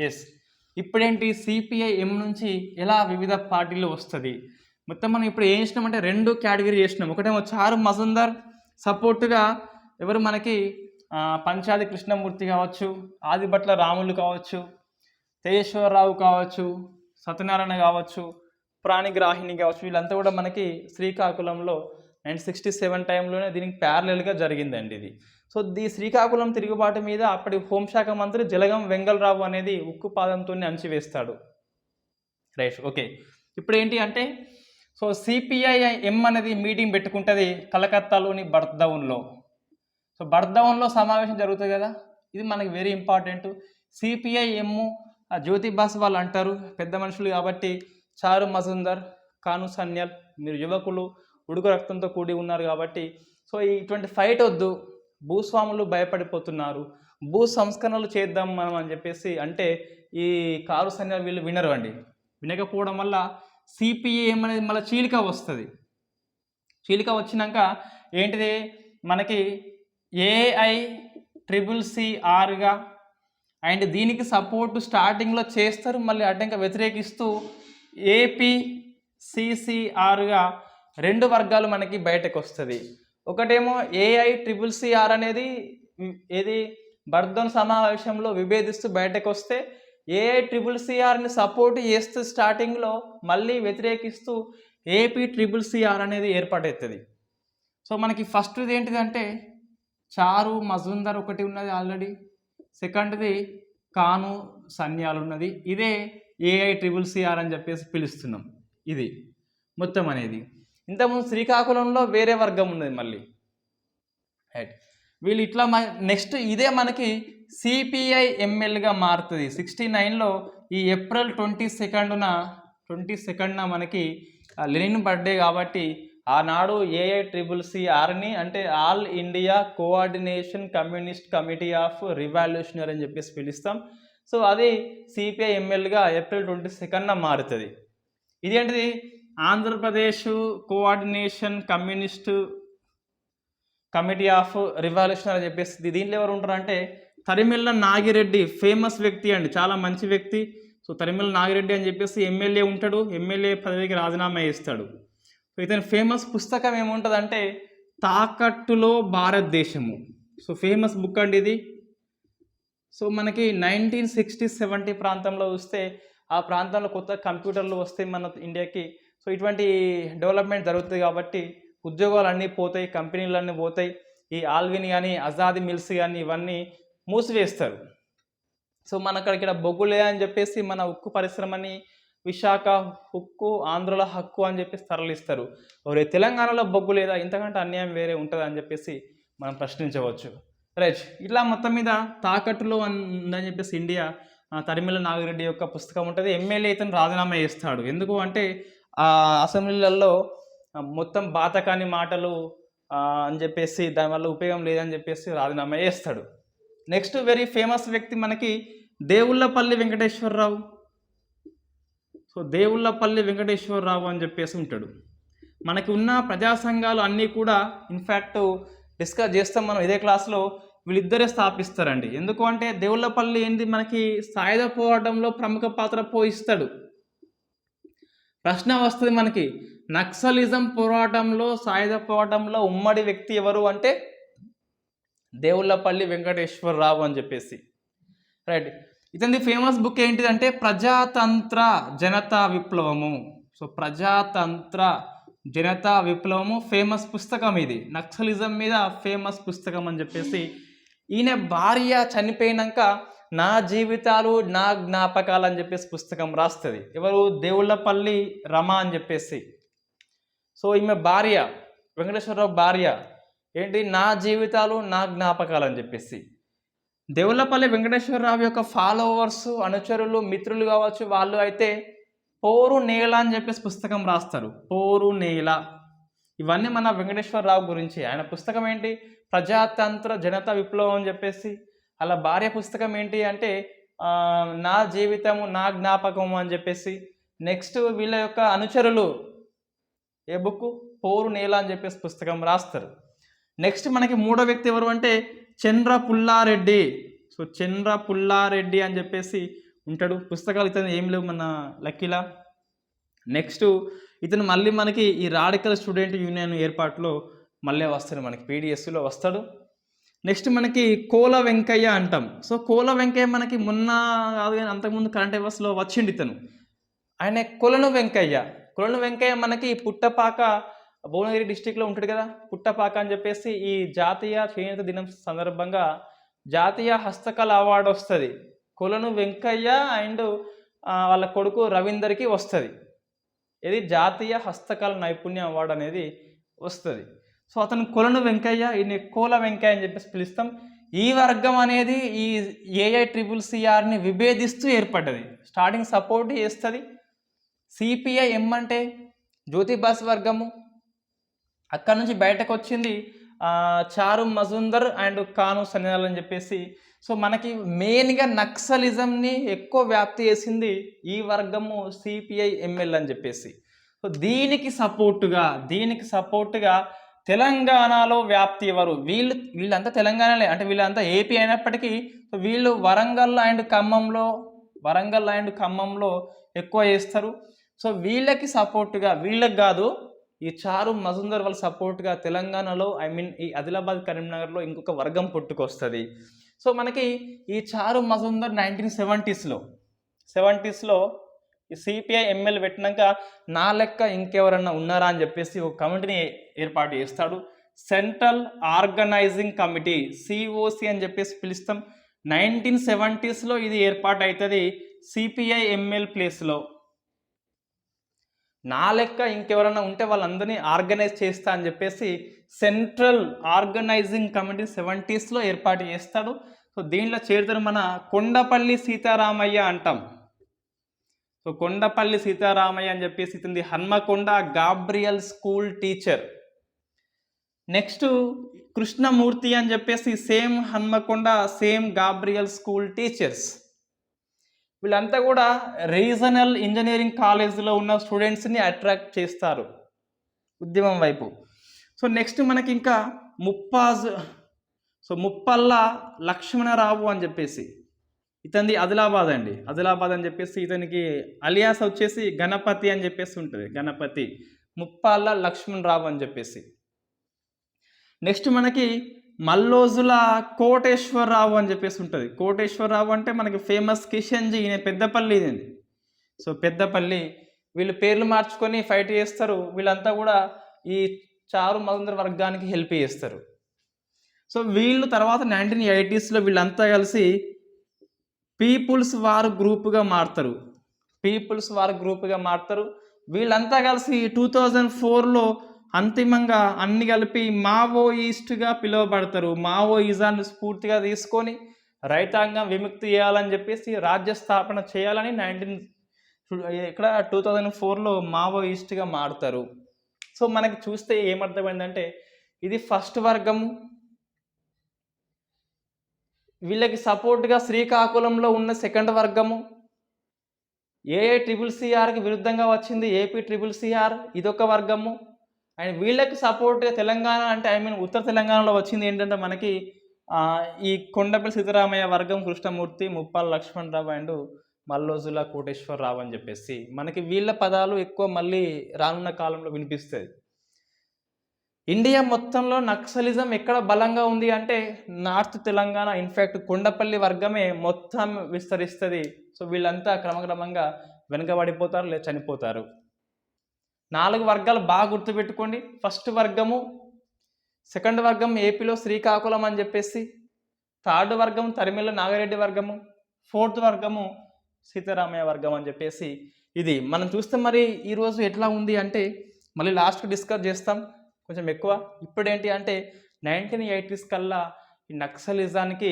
ఎస్. ఇప్పుడేంటి సిపిఐ ఎం నుంచి ఎలా వివిధ పార్టీలు వస్తుంది. మొత్తం మనం ఇప్పుడు ఏం చేసినామంటే 2 కేటగిరీ చేసినాం. ఒకటేమో చారు మజుందర్ సపోర్టుగా ఎవరు మనకి పంచాది కృష్ణమూర్తి కావచ్చు, ఆదిభట్ల రాములు కావచ్చు, తేజేశ్వరరావు కావచ్చు, సత్యనారాయణ కావచ్చు, ప్రాణిగ్రాహిణి కావచ్చు, వీళ్ళంతా కూడా మనకి శ్రీకాకుళంలో 1967 టైంలోనే దీనికి ప్యారలల్గా జరిగిందండి ఇది. సో ఈ శ్రీకాకుళం తిరుగుబాటు మీద అప్పటి హోంశాఖ మంత్రి జలగం వెంగళరావు అనేది ఉక్కుపాదంతో అణచివేస్తాడు. రైట్. ఓకే. ఇప్పుడు ఏంటి అంటే సో సిపిఐ ఎం అనేది మీటింగ్ పెట్టుకుంటుంది కలకత్తాలోని బర్దౌన్లో. సో బర్దౌన్లో సమావేశం జరుగుతుంది కదా, ఇది మనకి వెరీ ఇంపార్టెంట్. సిపిఐ ఎమ్ జ్యోతిబాస్ వాళ్ళు అంటారు, పెద్ద మనుషులు కాబట్టి చారు మజుందర్, కాను సన్యాల్ మీరు యువకులు ఉడుకు రక్తంతో కూడి ఉన్నారు కాబట్టి సో ఇటువంటి ఫైట్ వద్దు, భూస్వాములు భయపడిపోతున్నారు, భూ సంస్కరణలు చేద్దాం మనం అని చెప్పేసి అంటే ఈ కారు సన్యాలు వీళ్ళు వినరు అండి. వినకపోవడం వల్ల సిపిఐఎం అనేది మళ్ళీ చీలిక వస్తుంది. చీలిక వచ్చినాక ఏంటిది మనకి AICCRగా అండ్ దీనికి సపోర్ట్ స్టార్టింగ్లో చేస్తారు, మళ్ళీ అడ్డంగా వ్యతిరేకిస్తూ APCCRగా 2 వర్గాలు మనకి బయటకు వస్తుంది. ఒకటేమో AICCR అనేది ఏది బర్దౌన్ సమావేశంలో విభేదిస్తూ బయటకు వస్తే AICCRని సపోర్ట్ చేస్తూ స్టార్టింగ్లో మళ్ళీ వ్యతిరేకిస్తూ ఏపీ ట్రిపుల్ సిఆర్ అనేది ఏర్పాటవుతుంది. సో మనకి ఫస్ట్ది ఏంటిదంటే చారు మజుందర్ ఒకటి ఉన్నది ఆల్రెడీ, సెకండ్ది కాను సన్యాలు ఉన్నది, ఇదే ఏఐ ట్రిపుల్ సిఆర్ అని చెప్పేసి పిలుస్తున్నాం. ఇది మొత్తం అనేది. ఇంతకుముందు శ్రీకాకుళంలో వేరే వర్గం ఉన్నది మళ్ళీ, రైట్. వీళ్ళు ఇట్లా నెక్స్ట్ ఇదే మనకి సిపిఐ ఎంఎల్గా మారుతుంది 69లో. ఈ ఏప్రిల్ 22న మనకి లెనిన్ బర్త్డే కాబట్టి ఆనాడు ఏఐ ట్రిపుల్ సిఆర్ని అంటే all India coordination communist committee of revolutionary అని చెప్పేసి పిలుస్తాం. సో అది సిపిఐ ఎంఎల్గా ఏప్రిల్ 22న మారుతుంది. ఇదేంటిది Andhra Pradesh coordination communist committee of revolution అని చెప్పేసి. దీంట్లో ఎవరు ఉంటారంటే తరిమెల్ల నాగిరెడ్డి, ఫేమస్ వ్యక్తి అండి, చాలా మంచి వ్యక్తి. సో తరిమెల్ల నాగిరెడ్డి అని చెప్పేసి ఎమ్మెల్యే ఉంటాడు, ఎమ్మెల్యే పదవికి రాజీనామా చేస్తాడు. సో ఇతని ఫేమస్ పుస్తకం ఏముంటుందంటే తాకట్టులో భారతదేశము. సో ఫేమస్ బుక్ అండి ఇది. సో మనకి 1960-70 ప్రాంతంలో వస్తే ఆ ప్రాంతంలో కొత్త కంప్యూటర్లు వస్తే మన ఇండియాకి. సో ఇటువంటి డెవలప్మెంట్ జరుగుతుంది కాబట్టి ఉద్యోగాలు అన్నీ పోతాయి, కంపెనీలన్నీ పోతాయి. ఈ ఆల్విన్ కానీ ఆజాదీ మిల్స్ కానీ ఇవన్నీ మూసివేస్తారు. సో మనకు ఇక్కడ బొగ్గులే అని చెప్పేసి మన ఉక్కు పరిశ్రమని విశాఖ ఉక్కు ఆంధ్రలో హక్కు అని చెప్పేసి తరలిస్తారు. ఒరే తెలంగాణలో బొగ్గు లేదా, ఇంతకంటే అన్యాయం వేరే ఉంటుంది అని చెప్పేసి మనం ప్రశ్నించవచ్చు, రైట్. ఇట్లా మొత్తం మీద తాకట్టులో ఉందని చెప్పేసి ఇండియా తరిమెల్ల నాగిరెడ్డి యొక్క పుస్తకం ఉంటుంది. ఎమ్మెల్యే ఇతను రాజీనామా చేస్తాడు. ఎందుకు అంటే అసెంబ్లీలలో మొత్తం బాతకాని మాటలు అని చెప్పేసి దానివల్ల ఉపయోగం లేదని చెప్పేసి రాజీనామా చేస్తాడు. నెక్స్ట్ వెరీ ఫేమస్ వ్యక్తి మనకి దేవుళ్ళపల్లి వెంకటేశ్వరరావు. సో దేవుళ్ళపల్లి వెంకటేశ్వరరావు అని చెప్పేసి ఉంటాడు. మనకి ఉన్న ప్రజా సంఘాలు అన్నీ కూడా ఇన్ఫ్యాక్ట్ డిస్కస్ చేస్తాం మనం ఇదే క్లాస్లో. వీళ్ళిద్దరే స్థాపిస్తారండి. ఎందుకు అంటే దేవుళ్ళపల్లి ఏంది మనకి సాయుధ పోరాటంలో ప్రముఖ పాత్ర పోషిస్తాడు. ప్రశ్న వస్తుంది మనకి, నక్సలిజం పోరాటంలో సాయుధ పోరాటంలో ఉమ్మడి వ్యక్తి ఎవరు అంటే దేవుళ్ళపల్లి వెంకటేశ్వరరావు అని చెప్పేసి, రైట్. ఇతని ఫేమస్ బుక్ ఏంటిదంటే ప్రజాతంత్ర జనతా విప్లవము. సో ప్రజాతంత్ర జనతా విప్లవము ఫేమస్ పుస్తకం ఇది. నక్సలిజం మీద ఫేమస్ పుస్తకం అని చెప్పేసి. ఈయన భార్య చనిపోయినాక నా జీవితాలు నా జ్ఞాపకాలు అని చెప్పేసి పుస్తకం రాస్తుంది. ఎవరు? దేవుళ్ళపల్లి రమ అని చెప్పేసి. సో ఈమె భార్య, వెంకటేశ్వరరావు భార్య ఏంటి, నా జీవితాలు నా జ్ఞాపకాలు అని చెప్పేసి. దేవుళ్ళపల్లి వెంకటేశ్వరరావు యొక్క ఫాలోవర్స్, అనుచరులు, మిత్రులు కావచ్చు, వాళ్ళు అయితే పోరు నేల అని చెప్పేసి పుస్తకం రాస్తారు. పోరు నేల. ఇవన్నీ మన వెంకటేశ్వరరావు గురించి. ఆయన పుస్తకం ఏంటి, ప్రజాతంత్ర జనతా విప్లవం అని చెప్పేసి. అలా భార్య పుస్తకం ఏంటి అంటే నా జీవితము నా జ్ఞాపకము అని చెప్పేసి. నెక్స్ట్ వీళ్ళ యొక్క అనుచరులు ఏ బుక్, పోరు నేల అని చెప్పేసి పుస్తకం రాస్తారు. నెక్స్ట్ మనకి మూడో వ్యక్తి ఎవరు అంటే చంద్ర పుల్లారెడ్డి. సో చంద్ర పుల్లారెడ్డి అని చెప్పేసి ఉంటాడు. పుస్తకాలు ఇతను ఏం లేవు మన లక్కీలా. నెక్స్ట్ ఇతను మళ్ళీ మనకి ఈ రాడికల్ స్టూడెంట్ యూనియన్ ఏర్పాటులో మళ్ళీ వస్తాడు, మనకి పీడిఎస్లో వస్తాడు. నెక్స్ట్ మనకి కోల వెంకయ్య అంటాం. సో కోల వెంకయ్య మనకి మొన్న కాదు కానీ అంతకుముందు కరెంట్ అఫైర్స్లో వచ్చిండు ఇతను. ఆయన కొలను వెంకయ్య. కొలను వెంకయ్య మనకి పుట్టపాక భువనగిరి డిస్టిక్లో ఉంటాడు కదా, పుట్టపాక అని చెప్పేసి. ఈ జాతీయ చేనేత దినం సందర్భంగా జాతీయ హస్తకళ అవార్డు వస్తుంది. కొలను వెంకయ్య అండ్ వాళ్ళ కొడుకు రవీందర్కి వస్తుంది. ఇది జాతీయ హస్తకళ నైపుణ్య అవార్డు అనేది వస్తుంది. సో అతను కొలను వెంకయ్య, ఈయన కోల వెంకయ్య అని చెప్పేసి పిలుస్తాం. ఈ వర్గం అనేది ఈ AICCRని విభేదిస్తూ ఏర్పడ్డది. స్టార్టింగ్ సపోర్ట్ చేస్తుంది. సిపిఐ ఎం అంటే జ్యోతిబాస్ వర్గము. అక్కడ నుంచి బయటకు వచ్చింది చారు మజుందర్ అండ్ కాను సన్యాల్ అని చెప్పేసి. సో మనకి మెయిన్గా నక్సలిజంని ఎక్కువ వ్యాప్తి చేసింది ఈ వర్గము సిపిఐ ఎంఎల్ అని చెప్పేసి. సో దీనికి సపోర్టుగా తెలంగాణలో వ్యాప్తి ఎవరు, వీళ్ళంతా తెలంగాణలే, అంటే వీళ్ళంతా ఏపీ అయినప్పటికీ వీళ్ళు వరంగల్ అండ్ ఖమ్మంలో ఎక్కువ చేస్తారు. సో వీళ్ళకి సపోర్టుగా, వీళ్ళకి కాదు, ఈ చారు మజుందర్ వాళ్ళ సపోర్ట్గా తెలంగాణలో ఈ ఆదిలాబాద్ కరీంనగర్లో ఇంకొక వర్గం పుట్టుకొస్తుంది. సో మనకి ఈ చారు మజుందర్ 1970s లో ఈ సిపిఐ ఎంఎల్ పెట్టినాక నా లెక్క ఇంకెవరన్నా ఉన్నారా అని చెప్పేసి ఒక కమిటీని ఏర్పాటు చేస్తాడు. సెంట్రల్ ఆర్గనైజింగ్ కమిటీ, సిఓసి అని చెప్పేసి పిలుస్తాం. 1970s ఇది ఏర్పాటు అవుతుంది సిపిఐ ఎంఎల్ ప్లేస్లో. నా లెక్క ఇంకెవరైనా ఉంటే వాళ్ళందరినీ ఆర్గనైజ్ చేస్తా అని చెప్పేసి సెంట్రల్ ఆర్గనైజింగ్ కమిటీ 70s ఏర్పాటు చేస్తాడు. సో దీంట్లో చేరుతారు మన కొండపల్లి సీతారామయ్య అంటాం. సో కొండపల్లి సీతారామయ్య అని చెప్పేసి ఇతనిది Hanamkonda Gabriel school teacher. Next Krishnamurthy అని చెప్పేసి same Hanamkonda same Gabriel school teachers. వీళ్ళంతా కూడా రీజనల్ ఇంజనీరింగ్ కాలేజీలో ఉన్న స్టూడెంట్స్ని అట్రాక్ట్ చేస్తారు ఉద్యమం వైపు. సో నెక్స్ట్ మనకి ఇంకా ముప్పల్ల లక్ష్మణరావు అని చెప్పేసి ఇతనిది ఆదిలాబాద్ అండి. ఆదిలాబాద్ అని చెప్పేసి ఇతనికి అలియాస్ వచ్చేసి గణపతి అని చెప్పేసి ఉంటుంది, గణపతి. ముప్పాళ్ళ లక్ష్మణరావు అని చెప్పేసి. నెక్స్ట్ మనకి మల్లోజుల కోటేశ్వరరావు అని చెప్పేసి ఉంటుంది. కోటేశ్వరరావు అంటే మనకి ఫేమస్ కిషన్జీ, ఈయన పెద్దపల్లి ఇది. సో పెద్దపల్లి వీళ్ళు పేర్లు మార్చుకొని ఫైట్ చేస్తారు. వీళ్ళంతా కూడా ఈ చారు మజుందర్ వర్గానికి హెల్ప్ చేస్తారు. సో వీళ్ళు తర్వాత 1980s వీళ్ళంతా కలిసి పీపుల్స్ వార్ గ్రూప్గా మారుతారు. వీళ్ళంతా కలిసి 2004 అంతిమంగా అన్ని కలిపి మావోయిస్ట్గా పిలువబడతారు. మావోయిజాన్ని స్ఫూర్తిగా తీసుకొని రైతాంగం విముక్తి చేయాలని చెప్పేసి రాజ్య స్థాపన చేయాలని 2004 మావోయిస్ట్గా మారుతారు. సో మనకి చూస్తే ఏమర్థమైందంటే ఇది ఫస్ట్ వర్గము. వీళ్ళకి సపోర్ట్గా శ్రీకాకుళంలో ఉన్న సెకండ్ వర్గము. ఏఐసిసిఆర్కి విరుద్ధంగా వచ్చింది ఏపీసిసిఆర్, ఇదొక వర్గము. అండ్ వీళ్ళకి సపోర్ట్గా తెలంగాణ అంటే ఉత్తర తెలంగాణలో వచ్చింది ఏంటంటే మనకి ఈ కొండపల్లి సీతారామయ్య వర్గం, కృష్ణమూర్తి, ముప్పాల లక్ష్మణరావు అండ్ మల్లోజుల కోటేశ్వరరావు అని చెప్పేసి మనకి వీళ్ళ పదాలు ఎక్కువ మళ్ళీ రానున్న కాలంలో వినిపిస్తుంది. ఇండియా మొత్తంలో నక్సలిజం ఎక్కడ బలంగా ఉంది అంటే నార్త్ తెలంగాణ. ఇన్ఫ్యాక్ట్ కొండపల్లి వర్గమే మొత్తం విస్తరిస్తుంది. సో వీళ్ళంతా క్రమక్రమంగా వెనుకబడిపోతారు లేదా చనిపోతారు. 4 వర్గాలు బాగా గుర్తుపెట్టుకోండి. ఫస్ట్ వర్గము, సెకండ్ వర్గం ఏపీలో శ్రీకాకుళం అని చెప్పేసి, థర్డ్ వర్గం తరిమిల నాగిరెడ్డి వర్గము, ఫోర్త్ వర్గము సీతారామయ్య వర్గం అని చెప్పేసి ఇది మనం చూస్తే మరి ఈరోజు ఎట్లా ఉంది అంటే మళ్ళీ లాస్ట్కి డిస్కస్ చేస్తాం కొంచెం ఎక్కువ. ఇప్పుడేంటి అంటే 1980s కల్లా ఈ నక్సలిజానికి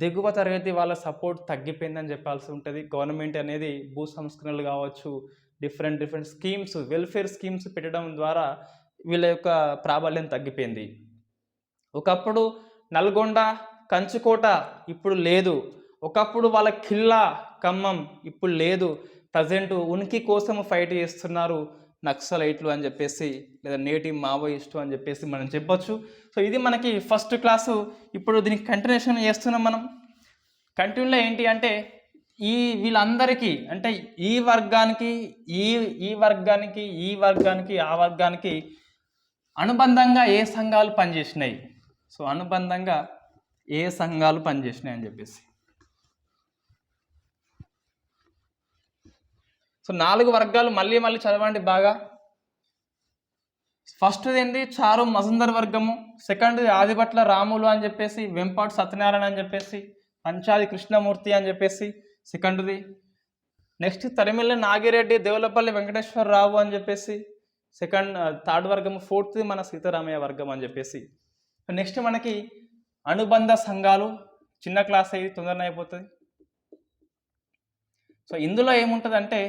దిగువ తరగతి వాళ్ళ సపోర్ట్ తగ్గిపోయిందని చెప్పాల్సి ఉంటుంది. గవర్నమెంట్ అనేది భూ సంస్కరణలు కావచ్చు, డిఫరెంట్ స్కీమ్స్, వెల్ఫేర్ స్కీమ్స్ పెట్టడం ద్వారా వీళ్ళ యొక్క ప్రాబల్యం తగ్గిపోయింది. ఒకప్పుడు నల్గొండ, కంచుకోట ఇప్పుడు లేదు. ఒకప్పుడు వాళ్ళ ఖిల్లా, ఖమ్మం ఇప్పుడు లేదు. ప్రజెంట్ ఉనికి కోసం ఫైట్ చేస్తున్నారు నక్సలైట్లు అని చెప్పేసి, లేదా నేటివ్ మావోయిస్టు అని చెప్పేసి మనం చెప్పొచ్చు. సో ఇది మనకి ఫస్ట్ క్లాసు. ఇప్పుడు దీనికి కంటిన్యూషన్ చేస్తున్నాం మనం. కంటిన్యూలో ఏంటి అంటే వీళ్ళందరికీ అంటే ఈ వర్గానికి ఆ వర్గానికి అనుబంధంగా ఏ సంఘాలు పనిచేసినాయి, సో అనుబంధంగా ఏ సంఘాలు పనిచేసినాయి అని చెప్పేసి. సో 4 వర్గాలు మళ్ళీ చదవండి బాగా. ఫస్ట్ ఏంటి చారు మజుందర్ వర్గము, సెకండ్ ఆదిభట్ల రాములు అని చెప్పేసి, వెంపాటి సత్యనారాయణ అని చెప్పేసి, పంచాది కృష్ణమూర్తి అని చెప్పేసి సెకండ్ది. నెక్స్ట్ తరిమిల్ల నాగిరెడ్డి, దేవులపల్లి వెంకటేశ్వరరావు అని చెప్పేసి థర్డ్ వర్గము. ఫోర్త్ మన సీతారామయ్య వర్గం అని చెప్పేసి. నెక్స్ట్ మనకి అనుబంధ సంఘాలు, చిన్న క్లాస్ అయ్యి తొందరగా అయిపోతుంది. సో ఇందులో ఏముంటుంది అంటే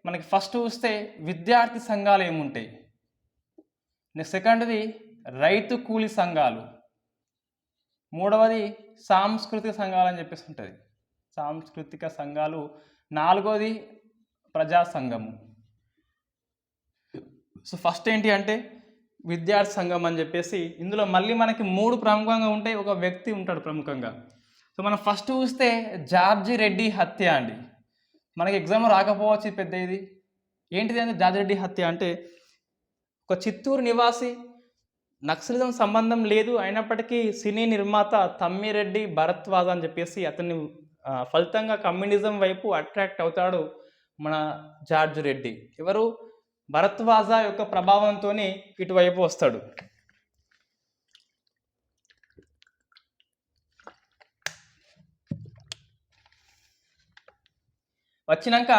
మనకి ఫస్ట్ చూస్తే విద్యార్థి సంఘాలు ఏముంటాయి, నెక్స్ట్ సెకండ్ది రైతు కూలి సంఘాలు, మూడవది సాంస్కృతిక సంఘాలు అని చెప్పేసి ఉంటుంది, సాంస్కృతిక సంఘాలు, నాలుగోది ప్రజా సంఘము. సో ఫస్ట్ ఏంటి అంటే విద్యార్థి సంఘం అని చెప్పేసి. ఇందులో మళ్ళీ మనకి 3 ప్రముఖంగా ఉంటాయి, ఒక వ్యక్తి ఉంటాడు ప్రముఖంగా. సో మనం ఫస్ట్ చూస్తే జార్జి రెడ్డి హత్య అండి. మనకి ఎగ్జామ్ రాకపోవచ్చు పెద్ద ఇది ఏంటిది అంటే జార్జి రెడ్డి హత్య అంటే ఒక చిత్తూరు నివాసి, నక్సలిజం సంబంధం లేదు అయినప్పటికీ సినీ నిర్మాత తమ్మిరెడ్డి భరద్వాజ్ అని చెప్పేసి అతన్ని ఫలితంగా కమ్యూనిజం వైపు అట్రాక్ట్ అవుతాడు. మన జార్జ్ రెడ్డి. ఎవరు? భరద్వాజ యొక్క ప్రభావంతో ఇటువైపు వస్తాడు. వచ్చినాక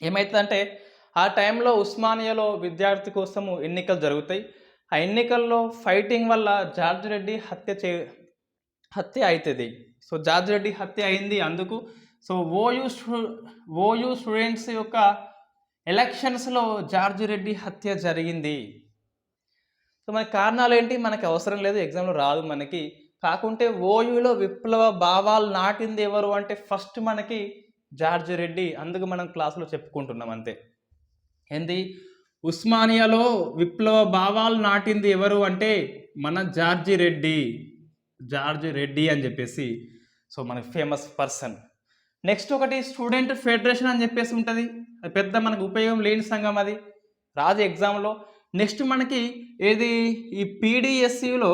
ఏమవుతుందంటే ఆ టైంలో ఉస్మానియాలో విద్యార్థి కోసము ఎన్నికలు జరుగుతాయి. ఆ ఎన్నికల్లో ఫైటింగ్ వల్ల జార్జ్ రెడ్డి హత్య అవుతుంది. సో జార్జ్ రెడ్డి హత్య అయింది అందుకు. సో ఓయూ స్టూడెంట్స్ యొక్క ఎలక్షన్స్లో జార్జ్ రెడ్డి హత్య జరిగింది. సో మనకి కారణాలు ఏంటి మనకి అవసరం లేదు, ఎగ్జామ్లో రాదు మనకి. కాకుంటే ఓయూలో విప్లవ భావాలు నాటింది ఎవరు అంటే ఫస్ట్ మనకి జార్జ్ రెడ్డి. అందుకు మనం క్లాసులో చెప్పుకుంటున్నాం అంతే. ఏంది? ఉస్మానియాలో విప్లవ భావాలు నాటింది ఎవరు అంటే మన జార్జ్ రెడ్డి అని చెప్పేసి. సో మనకి ఫేమస్ పర్సన్. నెక్స్ట్ ఒకటి స్టూడెంట్ ఫెడరేషన్ అని చెప్పేసి ఉంటుంది. అది పెద్ద మనకు ఉపయోగం లేని సంఘం, అది రాజు ఎగ్జామ్లో. నెక్స్ట్ మనకి ఏది ఈ పీడిఎస్యులో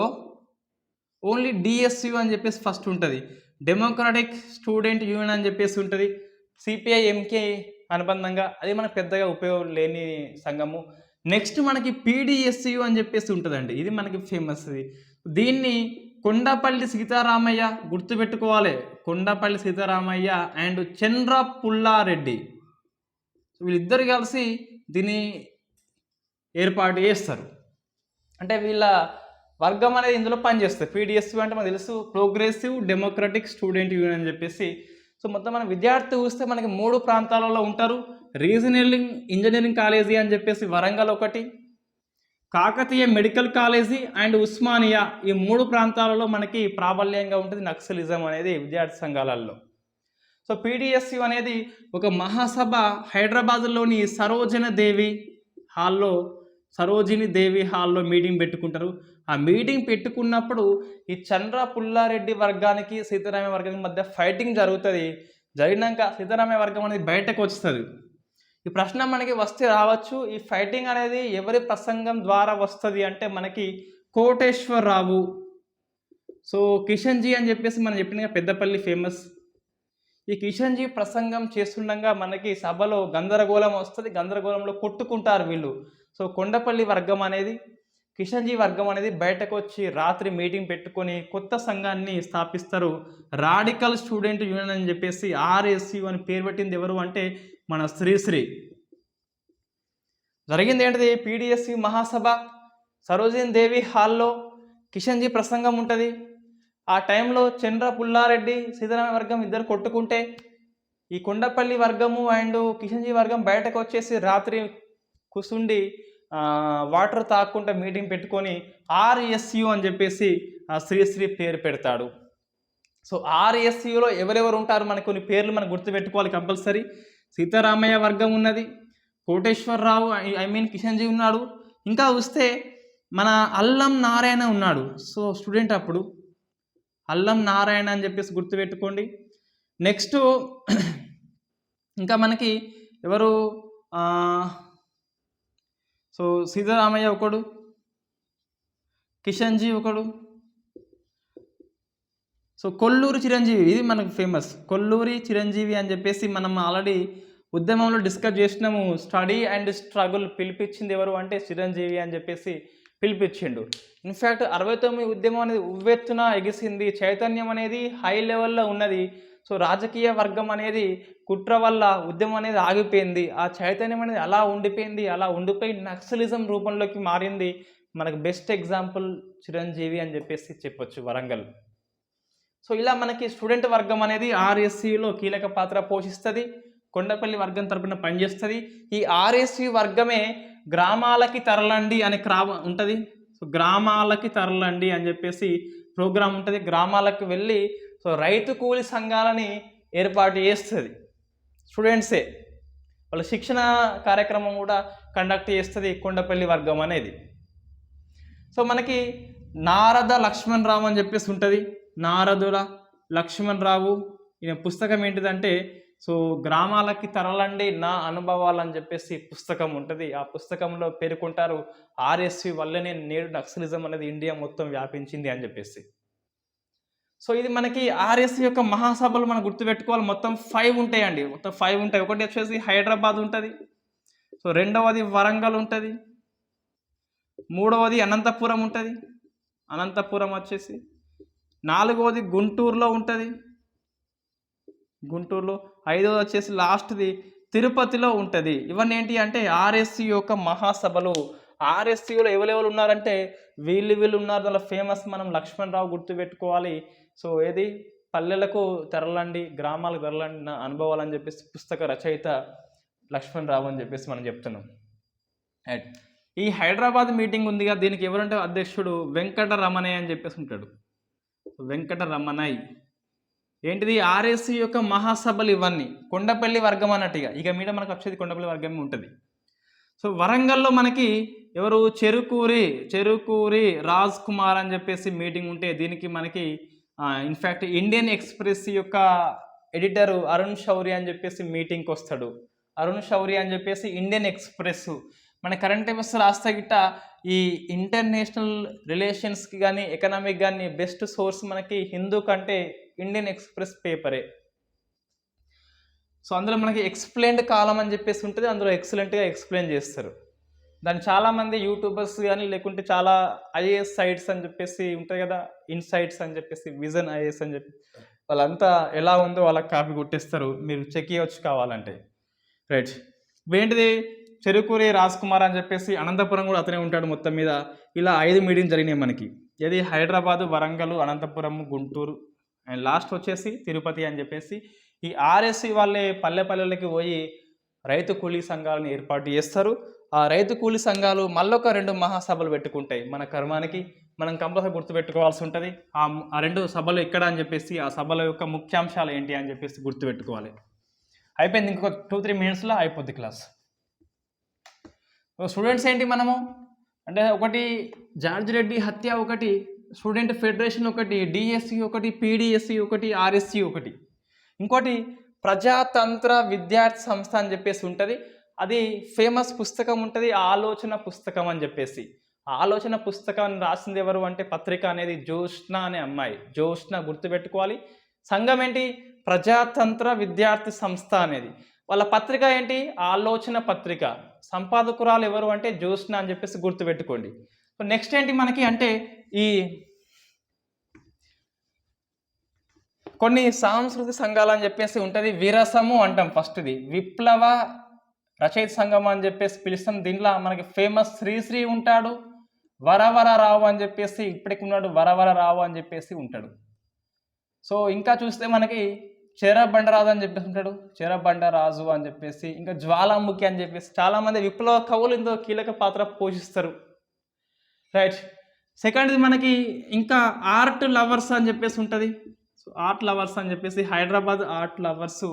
ఓన్లీ డిఎస్యు అని చెప్పేసి ఫస్ట్ ఉంటుంది. డెమోక్రాటిక్ స్టూడెంట్ యూనియన్ అని చెప్పేసి ఉంటుంది. సిపిఐ ఎంకే అనుబంధంగా, అది మనకు పెద్దగా ఉపయోగం లేని సంఘము. నెక్స్ట్ మనకి పీడిఎస్యు అని చెప్పేసి ఉంటుందండి, ఇది మనకి ఫేమస్. దీన్ని కొండపల్లి సీతారామయ్య, గుర్తుపెట్టుకోవాలి, కొండపల్లి సీతారామయ్య అండ్ చంద్ర పుల్లారెడ్డి వీళ్ళిద్దరు కలిసి దీన్ని ఏర్పాటు చేస్తారు. అంటే వీళ్ళ వర్గం అనేది ఇందులో పనిచేస్తుంది. పీడిఎస్యు అంటే మనకు తెలుసు, ప్రోగ్రెసివ్ డెమోక్రటిక్ స్టూడెంట్ యూనియన్ అని చెప్పేసి. సో మొత్తం మన విద్యార్థి చూస్తే మనకి 3 ప్రాంతాలలో ఉంటారు. రీజనల్ ఇంజనీరింగ్ కాలేజీ అని చెప్పేసి వరంగల్ ఒకటి, Kakatiya medical college and Osmania, ఈ 3 ప్రాంతాలలో మనకి ప్రాబల్యంగా ఉంటుంది నక్సలిజం అనేది విద్యార్థి సంఘాలలో. సో పీడిఎస్యు అనేది ఒక మహాసభ హైదరాబాద్లోని సరోజిని దేవి హాల్లో మీటింగ్ పెట్టుకుంటారు. ఆ మీటింగ్ పెట్టుకున్నప్పుడు ఈ చంద్ర పుల్లారెడ్డి వర్గానికి సీతారామయ్య వర్గానికి మధ్య ఫైటింగ్ జరుగుతుంది. జరిగినాక సీతారామయ్య వర్గం అనేది బయటకు వస్తుంది. ఈ ప్రశ్న మనకి వస్తే రావచ్చు, ఈ ఫైటింగ్ అనేది ఎవరి ప్రసంగం ద్వారా వస్తుంది అంటే మనకి కోటేశ్వరరావు. సో కిషన్జీ అని చెప్పేసి మనం చెప్పిన పెద్దపల్లి ఫేమస్. ఈ కిషన్జీ ప్రసంగం చేస్తుండగా మనకి సభలో గందరగోళం వస్తుంది. గందరగోళంలో కొట్టుకుంటారు వీళ్ళు. సో కొండపల్లి వర్గం అనేది, కిషన్జీ వర్గం అనేది బయటకు వచ్చి రాత్రి మీటింగ్ పెట్టుకొని కొత్త సంఘాన్ని స్థాపిస్తారు. రాడికల్ స్టూడెంట్ యూనియన్ అని చెప్పేసి ఆర్ఎస్యు అని పేరు పెట్టింది ఎవరు అంటే మన శ్రీశ్రీ. జరిగింది ఏంటిది? పీడిఎస్యు మహాసభ సరోజిని దేవి హాల్లో కిషన్జీ ప్రసంగం ఉంటుంది. ఆ టైంలో చంద్ర పుల్లారెడ్డి సీతారామయ్య వర్గం ఇద్దరు కొట్టుకుంటే ఈ కొండపల్లి వర్గము అండ్ కిషన్జీ వర్గం బయటకు వచ్చేసి రాత్రి కూసుండి వాటర్ తాక్కుంటే మీటింగ్ పెట్టుకొని ఆర్ఎస్యు అని చెప్పేసి శ్రీశ్రీ పేరు పెడతాడు. సో ఆర్ఎస్యులో ఎవరెవరు ఉంటారు మనకు కొన్ని పేర్లు మనం గుర్తుపెట్టుకోవాలి కంపల్సరీ. సీతారామయ్య వర్గం ఉన్నది, కోటేశ్వరరావు కిషన్జీ ఉన్నాడు, ఇంకా వస్తే మన అల్లం నారాయణ ఉన్నాడు. సో స్టూడెంట్ అప్పుడు అల్లం నారాయణ అని చెప్పేసి గుర్తుపెట్టుకోండి. నెక్స్ట్ ఇంకా మనకి ఎవరు, సో సీతారామయ్య ఒకడు, కిషన్జీ ఒకడు, సో కొల్లూరి చిరంజీవి, ఇది మనకు ఫేమస్. కొల్లూరి చిరంజీవి అని చెప్పేసి మనం ఆల్రెడీ ఉద్యమంలో డిస్కస్ చేసినాము. స్టడీ అండ్ స్ట్రగుల్ పిలిపించింది ఎవరు అంటే చిరంజీవి అని చెప్పేసి పిలిపించిండు. ఇన్ఫ్యాక్ట్ 69 ఉద్యమం అనేది ఉవ్వెత్తున ఎగిసింది. చైతన్యం అనేది హై లెవెల్లో ఉన్నది. సో రాజకీయ వర్గం అనేది కుట్ర వల్ల ఉద్యమం అనేది ఆగిపోయింది. ఆ చైతన్యం అనేది అలా ఉండిపోయి నక్సలిజం రూపంలోకి మారింది. మనకు బెస్ట్ ఎగ్జాంపుల్ చిరంజీవి అని చెప్పేసి చెప్పొచ్చు, వరంగల్. సో ఇలా మనకి స్టూడెంట్ వర్గం అనేది ఆర్ఎస్సిలో కీలక పాత్ర పోషిస్తుంది, కొండపల్లి వర్గం తరపున పనిచేస్తుంది. ఈ ఆర్ఎస్సి వర్గమే గ్రామాలకి తరలండి అనే ఉంటుంది. సో గ్రామాలకి తరలండి అని చెప్పేసి ప్రోగ్రాం ఉంటుంది. గ్రామాలకు వెళ్ళి సో రైతు కూలి సంఘాలని ఏర్పాటు చేస్తుంది. స్టూడెంట్సే వాళ్ళ శిక్షణ కార్యక్రమం కూడా కండక్ట్ చేస్తుంది కొండపల్లి వర్గం అనేది. సో మనకి నారద లక్ష్మణ్ రావు అని చెప్పేసి ఉంటుంది. నారదుల లక్ష్మణ్ రావు, ఈయన పుస్తకం ఏంటిదంటే సో గ్రామాలకి తరలండి నా అనుభవాలు అని చెప్పేసి పుస్తకం ఉంటుంది. ఆ పుస్తకంలో పేర్కొంటారు ఆర్ఎస్సి వల్లనే నేడు నక్సలిజం అనేది ఇండియా మొత్తం వ్యాపించింది అని చెప్పేసి. సో ఇది మనకి ఆర్ఎస్సి యొక్క మహాసభలు మనం గుర్తుపెట్టుకోవాలి. మొత్తం 5 ఉంటాయండి. మొత్తం 5 ఉంటాయి. ఒకటి వచ్చేసి హైదరాబాద్ ఉంటుంది. సో రెండవది వరంగల్ ఉంటుంది. మూడవది అనంతపురం ఉంటుంది. అనంతపురం వచ్చేసి నాలుగవది గుంటూరులో ఉంటుంది. గుంటూరులో ఐదవది వచ్చేసి లాస్ట్ది తిరుపతిలో ఉంటుంది. ఇవన్నీ ఏంటి అంటే ఆర్ఎస్సి యొక్క మహాసభలు. ఆర్ఎస్సిలో ఎవరెవరు ఉన్నారంటే వీళ్ళు ఉన్నారు. దానిలో ఫేమస్ మనం లక్ష్మణ్ రావు గుర్తుపెట్టుకోవాలి. సో ఏది పల్లెలకు తెరలండి, గ్రామాలకు తెరలండి నా అనుభవాలు అని చెప్పేసి పుస్తక రచయిత లక్ష్మణ్ రావు అని చెప్పేసి మనం చెప్తున్నాం. రైట్. ఈ హైదరాబాద్ మీటింగ్ ఉందిగా, దీనికి ఎవరంటే అధ్యక్షుడు వెంకటరమణయ్య అని చెప్పేసి ఉంటాడు. వెంకటరమణయ్య ఏంటిది ఆర్ఎస్సి యొక్క మహాసభలు ఇవన్నీ. కొండపల్లి వర్గం అన్నట్టుగా ఇక మీద మనకు వచ్చేది కొండపల్లి వర్గం ఉంటుంది. సో వరంగల్లో మనకి ఎవరు చెరుకూరి రాజ్ కుమార్ అని చెప్పేసి మీటింగ్ ఉంటే దీనికి మనకి ఇన్ఫ్యాక్ట్ ఇండియన్ ఎక్స్ప్రెస్ యొక్క ఎడిటర్ అరుణ్ శౌరి అని చెప్పేసి మీటింగ్కి వస్తాడు. అరుణ్ శౌరి అని చెప్పేసి ఇండియన్ ఎక్స్ప్రెస్ మన కరెంట్ అఫైర్స్ రాస్తే గిట్ట ఈ ఇంటర్నేషనల్ రిలేషన్స్కి కానీ ఎకనామిక్ కానీ బెస్ట్ సోర్స్ మనకి హిందూ కంటే ఇండియన్ ఎక్స్ప్రెస్ పేపరే. సో అందులో మనకి ఎక్స్ప్లెయిన్డ్ కాలం అని చెప్పేసి ఉంటుంది. అందులో ఎక్సలెంట్గా ఎక్స్ప్లెయిన్ చేస్తారు. దాన్ని చాలామంది యూట్యూబర్స్ కానీ లేకుంటే చాలా ఐఏఎస్ సైట్స్ అని చెప్పేసి ఉంటాయి కదా, ఇన్సైట్స్ అని చెప్పేసి, విజన్ ఐఏఎస్ అని చెప్పి వాళ్ళంతా ఎలా ఉందో వాళ్ళకి కాపీ కొట్టేస్తారు. మీరు చెక్ చేయవచ్చు కావాలంటే. రైట్. ఏంటిది చెరుకూరి రాజ్ కుమార్ అని చెప్పేసి అనంతపురం కూడా అతనే ఉంటాడు. మొత్తం మీద ఇలా 5 మీటింగ్ జరిగినాయి మనకి. ఏది హైదరాబాదు, వరంగల్, అనంతపురం, గుంటూరు అండ్ లాస్ట్ వచ్చేసి తిరుపతి అని చెప్పేసి ఈ ఆర్ఎస్సి వాళ్ళే పల్లెలకి పోయి రైతు కూలీ సంఘాలను ఏర్పాటు చేస్తారు. ఆ రైతు కూలీ సంఘాలు మళ్ళొక 2 మహాసభలు పెట్టుకుంటాయి. మన కర్మానికి మనం కంపల్సరీ గుర్తుపెట్టుకోవాల్సి ఉంటుంది. ఆ 2 సభలు ఎక్కడ అని చెప్పేసి, ఆ సభల యొక్క ముఖ్యాంశాలు ఏంటి అని చెప్పేసి గుర్తుపెట్టుకోవాలి. అయిపోయింది. ఇంకొక 2-3 మినిట్స్లో అయిపోద్ది క్లాస్. స్టూడెంట్స్ ఏంటి మనము అంటే ఒకటి జార్జ్ రెడ్డి హత్య, ఒకటి స్టూడెంట్ ఫెడరేషన్, ఒకటి డిఎస్సి, ఒకటి పీడిఎస్సి, ఒకటి ఆర్ఎస్సి, ఒకటి ఇంకోటి ప్రజాతంత్ర విద్యార్థి సంస్థ అని చెప్పేసి ఉంటుంది. అది ఫేమస్ పుస్తకం ఉంటుంది, ఆలోచన పుస్తకం అని చెప్పేసి. ఆలోచన పుస్తకాన్ని రాసింది ఎవరు అంటే పత్రిక అనేది జ్యోత్స్న అనే అమ్మాయి. జ్యోత్స్న గుర్తుపెట్టుకోవాలి. సంఘం ఏంటి ప్రజాతంత్ర విద్యార్థి సంస్థ అనేది. వాళ్ళ పత్రిక ఏంటి ఆలోచన పత్రిక. సంపాదకురాలు ఎవరు అంటే జ్యోత్స్న అని చెప్పేసి గుర్తుపెట్టుకోండి. సో నెక్స్ట్ ఏంటి మనకి అంటే ఈ కొన్ని సాంస్కృతిక సంఘాలు అని చెప్పేసి ఉంటుంది. విరసము అంటాం ఫస్ట్ది. విప్లవ రచయిత సంఘం అని చెప్పేసి పిలుస్తాం. దీంట్లో మనకి ఫేమస్ శ్రీశ్రీ ఉంటాడు. వరవరరావు అని చెప్పేసి ఇప్పటికి ఉన్నాడు. వరవరరావు అని చెప్పేసి ఉంటాడు. సో ఇంకా చూస్తే మనకి చెరబండరాజు అని చెప్పేసి ఉంటాడు. చెరబండరాజు అని చెప్పేసి, ఇంకా జ్వాలాముఖి అని చెప్పేసి చాలామంది విప్లవ కవులు ఇందులో కీలక పాత్ర పోషిస్తారు. రైట్. సెకండ్ది మనకి ఇంకా ఆర్ట్ లవర్స్ అని చెప్పేసి ఉంటుంది. సో ఆర్ట్ లవర్స్ అని చెప్పేసి Hyderabad art lovers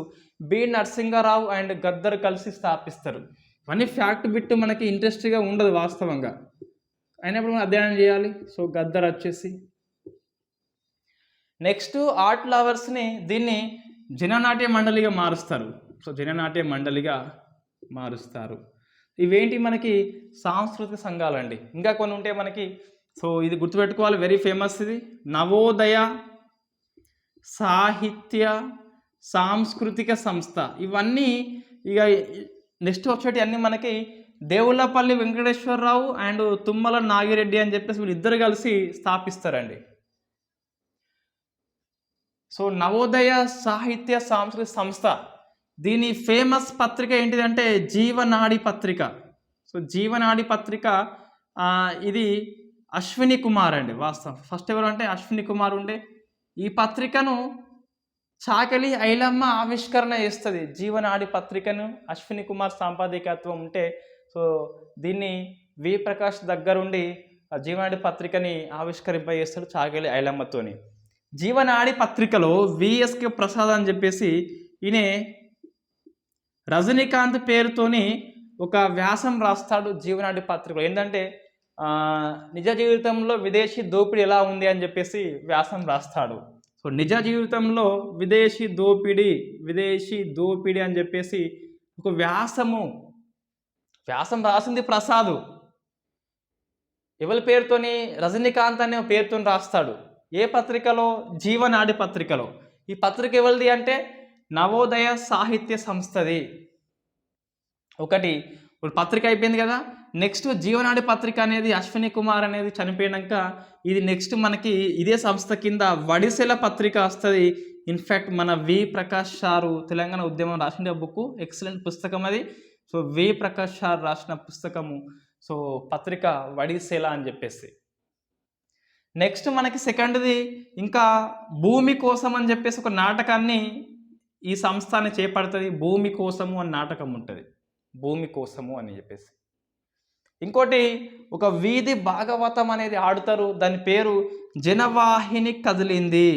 B Narasimha Rao and Gaddar కలిసి స్థాపిస్తారు. ఇవన్నీ ఫ్యాక్ట్ బిట్ మనకి ఇంట్రెస్ట్గా ఉండదు వాస్తవంగా, అయినప్పుడు మనం అధ్యయనం చేయాలి. సో గద్దర్ వచ్చేసి నెక్స్ట్ ఆర్ట్ లవర్స్ని దీన్ని జననాట్య మండలిగా మారుస్తారు. సో జననాట్య మండలిగా మారుస్తారు. ఇవేంటి మనకి సాంస్కృతిక సంఘాలండి. ఇంకా కొన్ని ఉంటాయి మనకి. సో ఇది గుర్తుపెట్టుకోవాలి, వెరీ ఫేమస్. ఇది నవోదయ సాహిత్య సాంస్కృతిక సంస్థ. ఇవన్నీ ఇక నెక్స్ట్ వచ్చేటి అన్నీ మనకి దేవులపల్లి వెంకటేశ్వరరావు అండ్ తుమ్మల నాగిరెడ్డి అని చెప్పేసి వీళ్ళిద్దరు కలిసి స్థాపిస్తారండి. సో నవోదయ సాహిత్య సాంస్కృతిక సంస్థ, దీని ఫేమస్ పత్రిక ఏంటిదంటే జీవనాడి పత్రిక. సో జీవనాడి పత్రిక ఇది అశ్విని కుమార్ అండి. వాస్తవం ఫస్ట్ ఎవరు అంటే అశ్విని కుమార్ ఉండే. ఈ పత్రికను చాకలి ఐలమ్మ ఆవిష్కరణ చేస్తుంది. జీవనాడి పత్రికను అశ్విని కుమార్ సంపాదకత్వం ఉంటే, సో దీన్ని వి ప్రకాష్ దగ్గరుండి జీవనాడి పత్రికని ఆవిష్కరింపజేస్తాడు చాకలి ఐలమ్మతోని. జీవనాడి పత్రికలో విఎస్కే ప్రసాద్ అని చెప్పేసి ఈయన రజనీకాంత్ పేరుతోని ఒక వ్యాసం రాస్తాడు జీవనాడి పత్రికలో. ఏంటంటే నిజ జీవితంలో విదేశీ దోపిడీ ఎలా ఉంది అని చెప్పేసి వ్యాసం రాస్తాడు. సో నిజ జీవితంలో విదేశీ దోపిడీ అని చెప్పేసి ఒక వ్యాసం రాసింది ప్రసాద్. ఎవరి పేరుతోని రజనీకాంత్ అనే పేరుతో రాస్తాడు. ఏ పత్రికలో? జీవనాడి పత్రికలో. ఈ పత్రిక ఎవరిది అంటే నవోదయ సాహిత్య సంస్థది. ఒకటి ఇప్పుడు పత్రిక అయిపోయింది కదా. నెక్స్ట్ జీవనాడి పత్రిక అనేది అశ్విని కుమార్ అనేది చనిపోయినాక ఇది నెక్స్ట్ మనకి ఇదే సంస్థ కింద వడిసెల పత్రిక వస్తుంది. ఇన్ఫ్యాక్ట్ మన వి ప్రకాష్ సారు తెలంగాణ ఉద్యమం రాసిన బుక్, ఎక్సలెంట్ పుస్తకం అది. సో వి ప్రకాష్ సార్ రాసిన పుస్తకము. సో పత్రిక వడిసెల అని చెప్పేసి. నెక్స్ట్ మనకి సెకండ్ది ఇంకా భూమి కోసం అని చెప్పేసి ఒక నాటకాన్ని ఈ సంస్థని చేపడుతుంది. భూమి కోసము అని నాటకం ఉంటుంది, భూమి కోసము అని చెప్పేసి. ఇంకోటి ఒక వీధి భాగవతం అనేది ఆడుతారు, దాని పేరు జనవాహిని కదిలింది.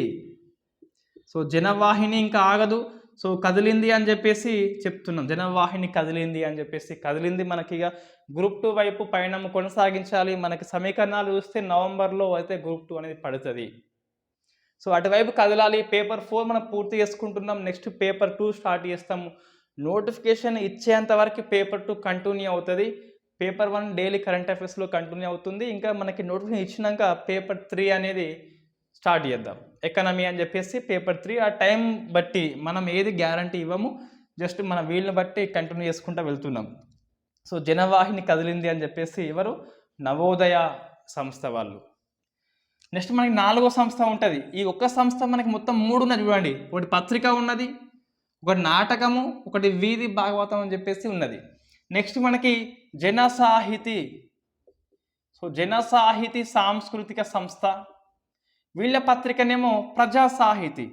సో జనవాహిని ఇంకా ఆగదు, సో కదిలింది అని చెప్పేసి చెప్తున్నాం. జనవాహిని కదిలింది అని చెప్పేసి. కదిలింది మనకి ఇక గ్రూప్ 2 వైపు పయనం కొనసాగించాలి. మనకి సమీకరణాలు చూస్తే నవంబర్లో అయితే గ్రూప్ 2 అనేది పడుతుంది. సో అటువైపు కదలాలి. పేపర్ 4 మనం పూర్తి చేసుకుంటున్నాం. నెక్స్ట్ పేపర్ 2 స్టార్ట్ చేస్తాము. నోటిఫికేషన్ ఇచ్చేంత వరకు పేపర్ 2 కంటిన్యూ అవుతుంది. పేపర్ 1 డైలీ కరెంట్ అఫైర్స్లో కంటిన్యూ అవుతుంది. ఇంకా మనకి నోటిఫికేషన్ ఇచ్చినాక పేపర్ 3 అనేది స్టార్ట్ చేద్దాం. ఎకనమీ అని చెప్పేసి పేపర్ 3. ఆ టైం బట్టి మనం ఏది గ్యారంటీ ఇవ్వము, జస్ట్ మన వీళ్ళని బట్టి కంటిన్యూ చేసుకుంటూ వెళ్తున్నాం. సో జనవాహిని కదిలింది అని చెప్పేసి ఎవరు? నవోదయ సంస్థ వాళ్ళు. నెక్స్ట్ మనకి 4వ సంస్థ ఉంటుంది. ఈ ఒక్క సంస్థ మనకి మొత్తం 3 ఉన్నది చూడండి. ఒకటి పత్రిక ఉన్నది, ఒకటి నాటకము, ఒకటి వీధి భాగవతం అని చెప్పేసి ఉన్నది. నెక్స్ట్ మనకి జనసాహితి. సో జనసాహితి సాంస్కృతిక సంస్థ. వీళ్ళ పత్రికనేమో ప్రజాసాహితి.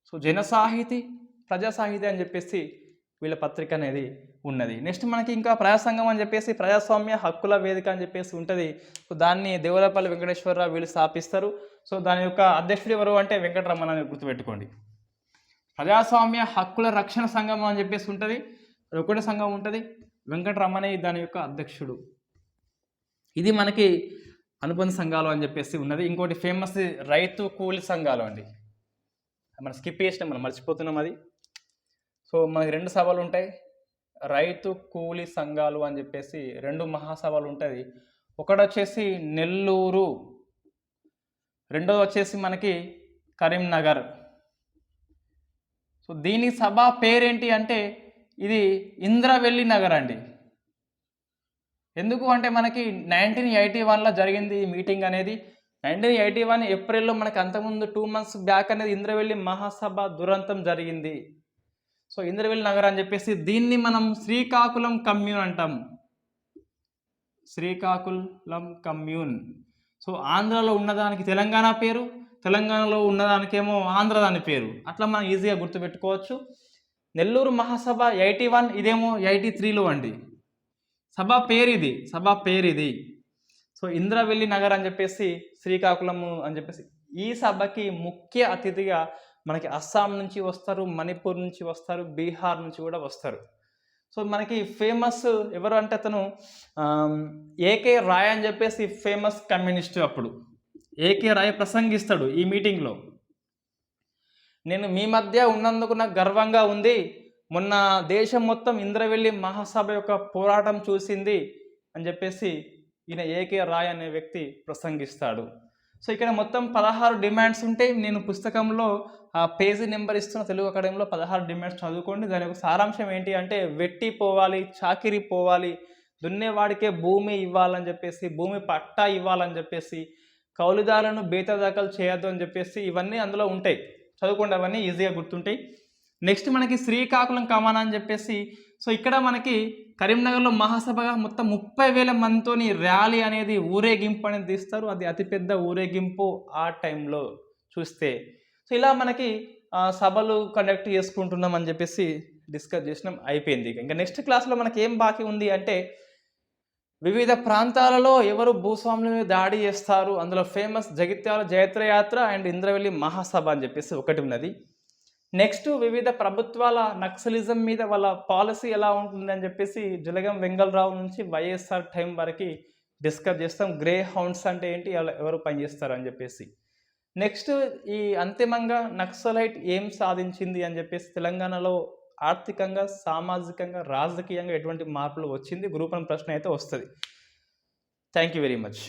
సో జనసాహితి, ప్రజాసాహితి అని చెప్పేసి వీళ్ళ పత్రిక అనేది ఉన్నది. నెక్స్ట్ మనకి ఇంకా ప్రజాసంఘం అని చెప్పేసి ప్రజాస్వామ్య హక్కుల వేదిక అని చెప్పేసి ఉంటుంది. సో దాన్ని దేవులపల్లి వెంకటేశ్వరరావు వీళ్ళు స్థాపిస్తారు. సో దాని యొక్క అధ్యక్షుడు ఎవరు అంటే వెంకటరమణ అని గుర్తుపెట్టుకోండి. ప్రజాస్వామ్య హక్కుల రక్షణ సంఘం అని చెప్పేసి ఉంటుంది, ఒకటి సంఘం ఉంటుంది. వెంకటరమణ దాని యొక్క అధ్యక్షుడు. ఇది మనకి అనుబంధ సంఘాలు అని చెప్పేసి ఉన్నది. ఇంకోటి ఫేమస్ రైతు కూలి సంఘాలు అండి. మనం స్కిప్ చేసినాం, మనం మర్చిపోతున్నాం అది. సో మనకి 2 సభలు ఉంటాయి, రైతు కూలి సంఘాలు అని చెప్పేసి 2 మహాసభలు ఉంటుంది. ఒకటి వచ్చేసి నెల్లూరు, రెండోది వచ్చేసి మనకి కరీంనగర్. సో దీని సభ పేరేంటి అంటే ఇది ఇంద్రవెల్లి నగర్ అండి. ఎందుకు అంటే మనకి 1981లో జరిగింది ఈ మీటింగ్ అనేది. 1981 ఏప్రిల్లో మనకి అంతకుముందు 2 months బ్యాక్ అనేది ఇంద్రవెల్లి మహాసభ దురంతం జరిగింది. సో ఇంద్రవెల్లి నగర్ అని చెప్పేసి దీన్ని మనం శ్రీకాకుళం కమ్యూన్ అంటాం. శ్రీకాకుళం కమ్యూన్. సో ఆంధ్రాలో ఉన్నదానికి తెలంగాణ పేరు, తెలంగాణలో ఉన్నదానికేమో ఆంధ్ర దాని పేరు. అట్లా మనం ఈజీగా గుర్తుపెట్టుకోవచ్చు. నెల్లూరు మహాసభ 81, ఇదేమో 83లో అండి. సభ పేరు ఇది. సో ఇంద్రవెల్లి నగర్ అని చెప్పేసి శ్రీకాకుళము అని చెప్పేసి. ఈ సభకి ముఖ్య అతిథిగా మనకి అస్సాం నుంచి వస్తారు, మణిపూర్ నుంచి వస్తారు, బీహార్ నుంచి కూడా వస్తారు. సో మనకి ఫేమస్ ఎవరు అంటే అతను ఏకే రాయ్ అని చెప్పేసి ఫేమస్ కమ్యూనిస్టు. అప్పుడు ఏకే రాయ్ ప్రసంగిస్తాడు ఈ మీటింగ్లో. నేను మీ మధ్య ఉన్నందుకు నాకు గర్వంగా ఉంది. మొన్న దేశం మొత్తం ఇంద్రవెల్లి మహాసభ యొక్క పోరాటం చూసింది అని చెప్పేసి ఈయన ఏకే రాయ్ అనే వ్యక్తి ప్రసంగిస్తాడు. సో ఇక్కడ మొత్తం 16 డిమాండ్స్ ఉంటాయి. నేను పుస్తకంలో ఆ పేజీ నెంబర్ ఇస్తున్న తెలుగు అకాడమీలో 16 డిమాండ్స్ చదువుకోండి. దాని యొక్క సారాంశం ఏంటి అంటే వెట్టి పోవాలి, చాకిరి పోవాలి, దున్నేవాడికే భూమి ఇవ్వాలని చెప్పేసి, భూమి పట్టా ఇవ్వాలని చెప్పేసి, కౌలుదారులను బేతదాఖలు చేయొద్దు అని చెప్పేసి ఇవన్నీ అందులో ఉంటాయి. చదువుకోండి, అవన్నీ ఈజీగా గుర్తుంటాయి. నెక్స్ట్ మనకి శ్రీకాకుళం కమాన్ అని చెప్పేసి. సో ఇక్కడ మనకి కరీంనగర్లో మహాసభగా మొత్తం 30,000 మందితోని ర్యాలీ అనేది ఊరేగింపు అనేది తీస్తారు. అది అతిపెద్ద ఊరేగింపు ఆ టైంలో చూస్తే. సో ఇలా మనకి సభలు కండక్ట్ చేసుకుంటున్నాం అని చెప్పేసి డిస్కస్ చేసినాం, అయిపోయింది. ఇంకా నెక్స్ట్ క్లాస్లో మనకి ఏం బాకీ ఉంది అంటే వివిధ ప్రాంతాలలో ఎవరు భూస్వాముల మీద దాడి చేస్తారు, అందులో ఫేమస్ జగిత్యాల జైత్రయాత్ర అండ్ ఇంద్రవెల్లి మహాసభ అని చెప్పేసి ఒకటి ఉన్నది. నెక్స్ట్ వివిధ ప్రభుత్వాల నక్సలిజం మీద వాళ్ళ పాలసీ ఎలా ఉంటుంది అని చెప్పేసి జలగం వెంగళరావు నుంచి వైఎస్ఆర్ టైం వరకు డిస్కస్ చేస్తాం. గ్రే హౌండ్స్ అంటే ఏంటి, ఎవరు పనిచేస్తారు అని చెప్పేసి. నెక్స్ట్ ఈ అంతిమంగా నక్సలైట్ ఏం సాధించింది అని చెప్పేసి, తెలంగాణలో ఆర్థికంగా, సామాజికంగా, రాజకీయంగా ఎటువంటి మార్పులు వచ్చింది, గ్రూప్ 1 ప్రశ్న అయితే వస్తుంది. Thank you very much.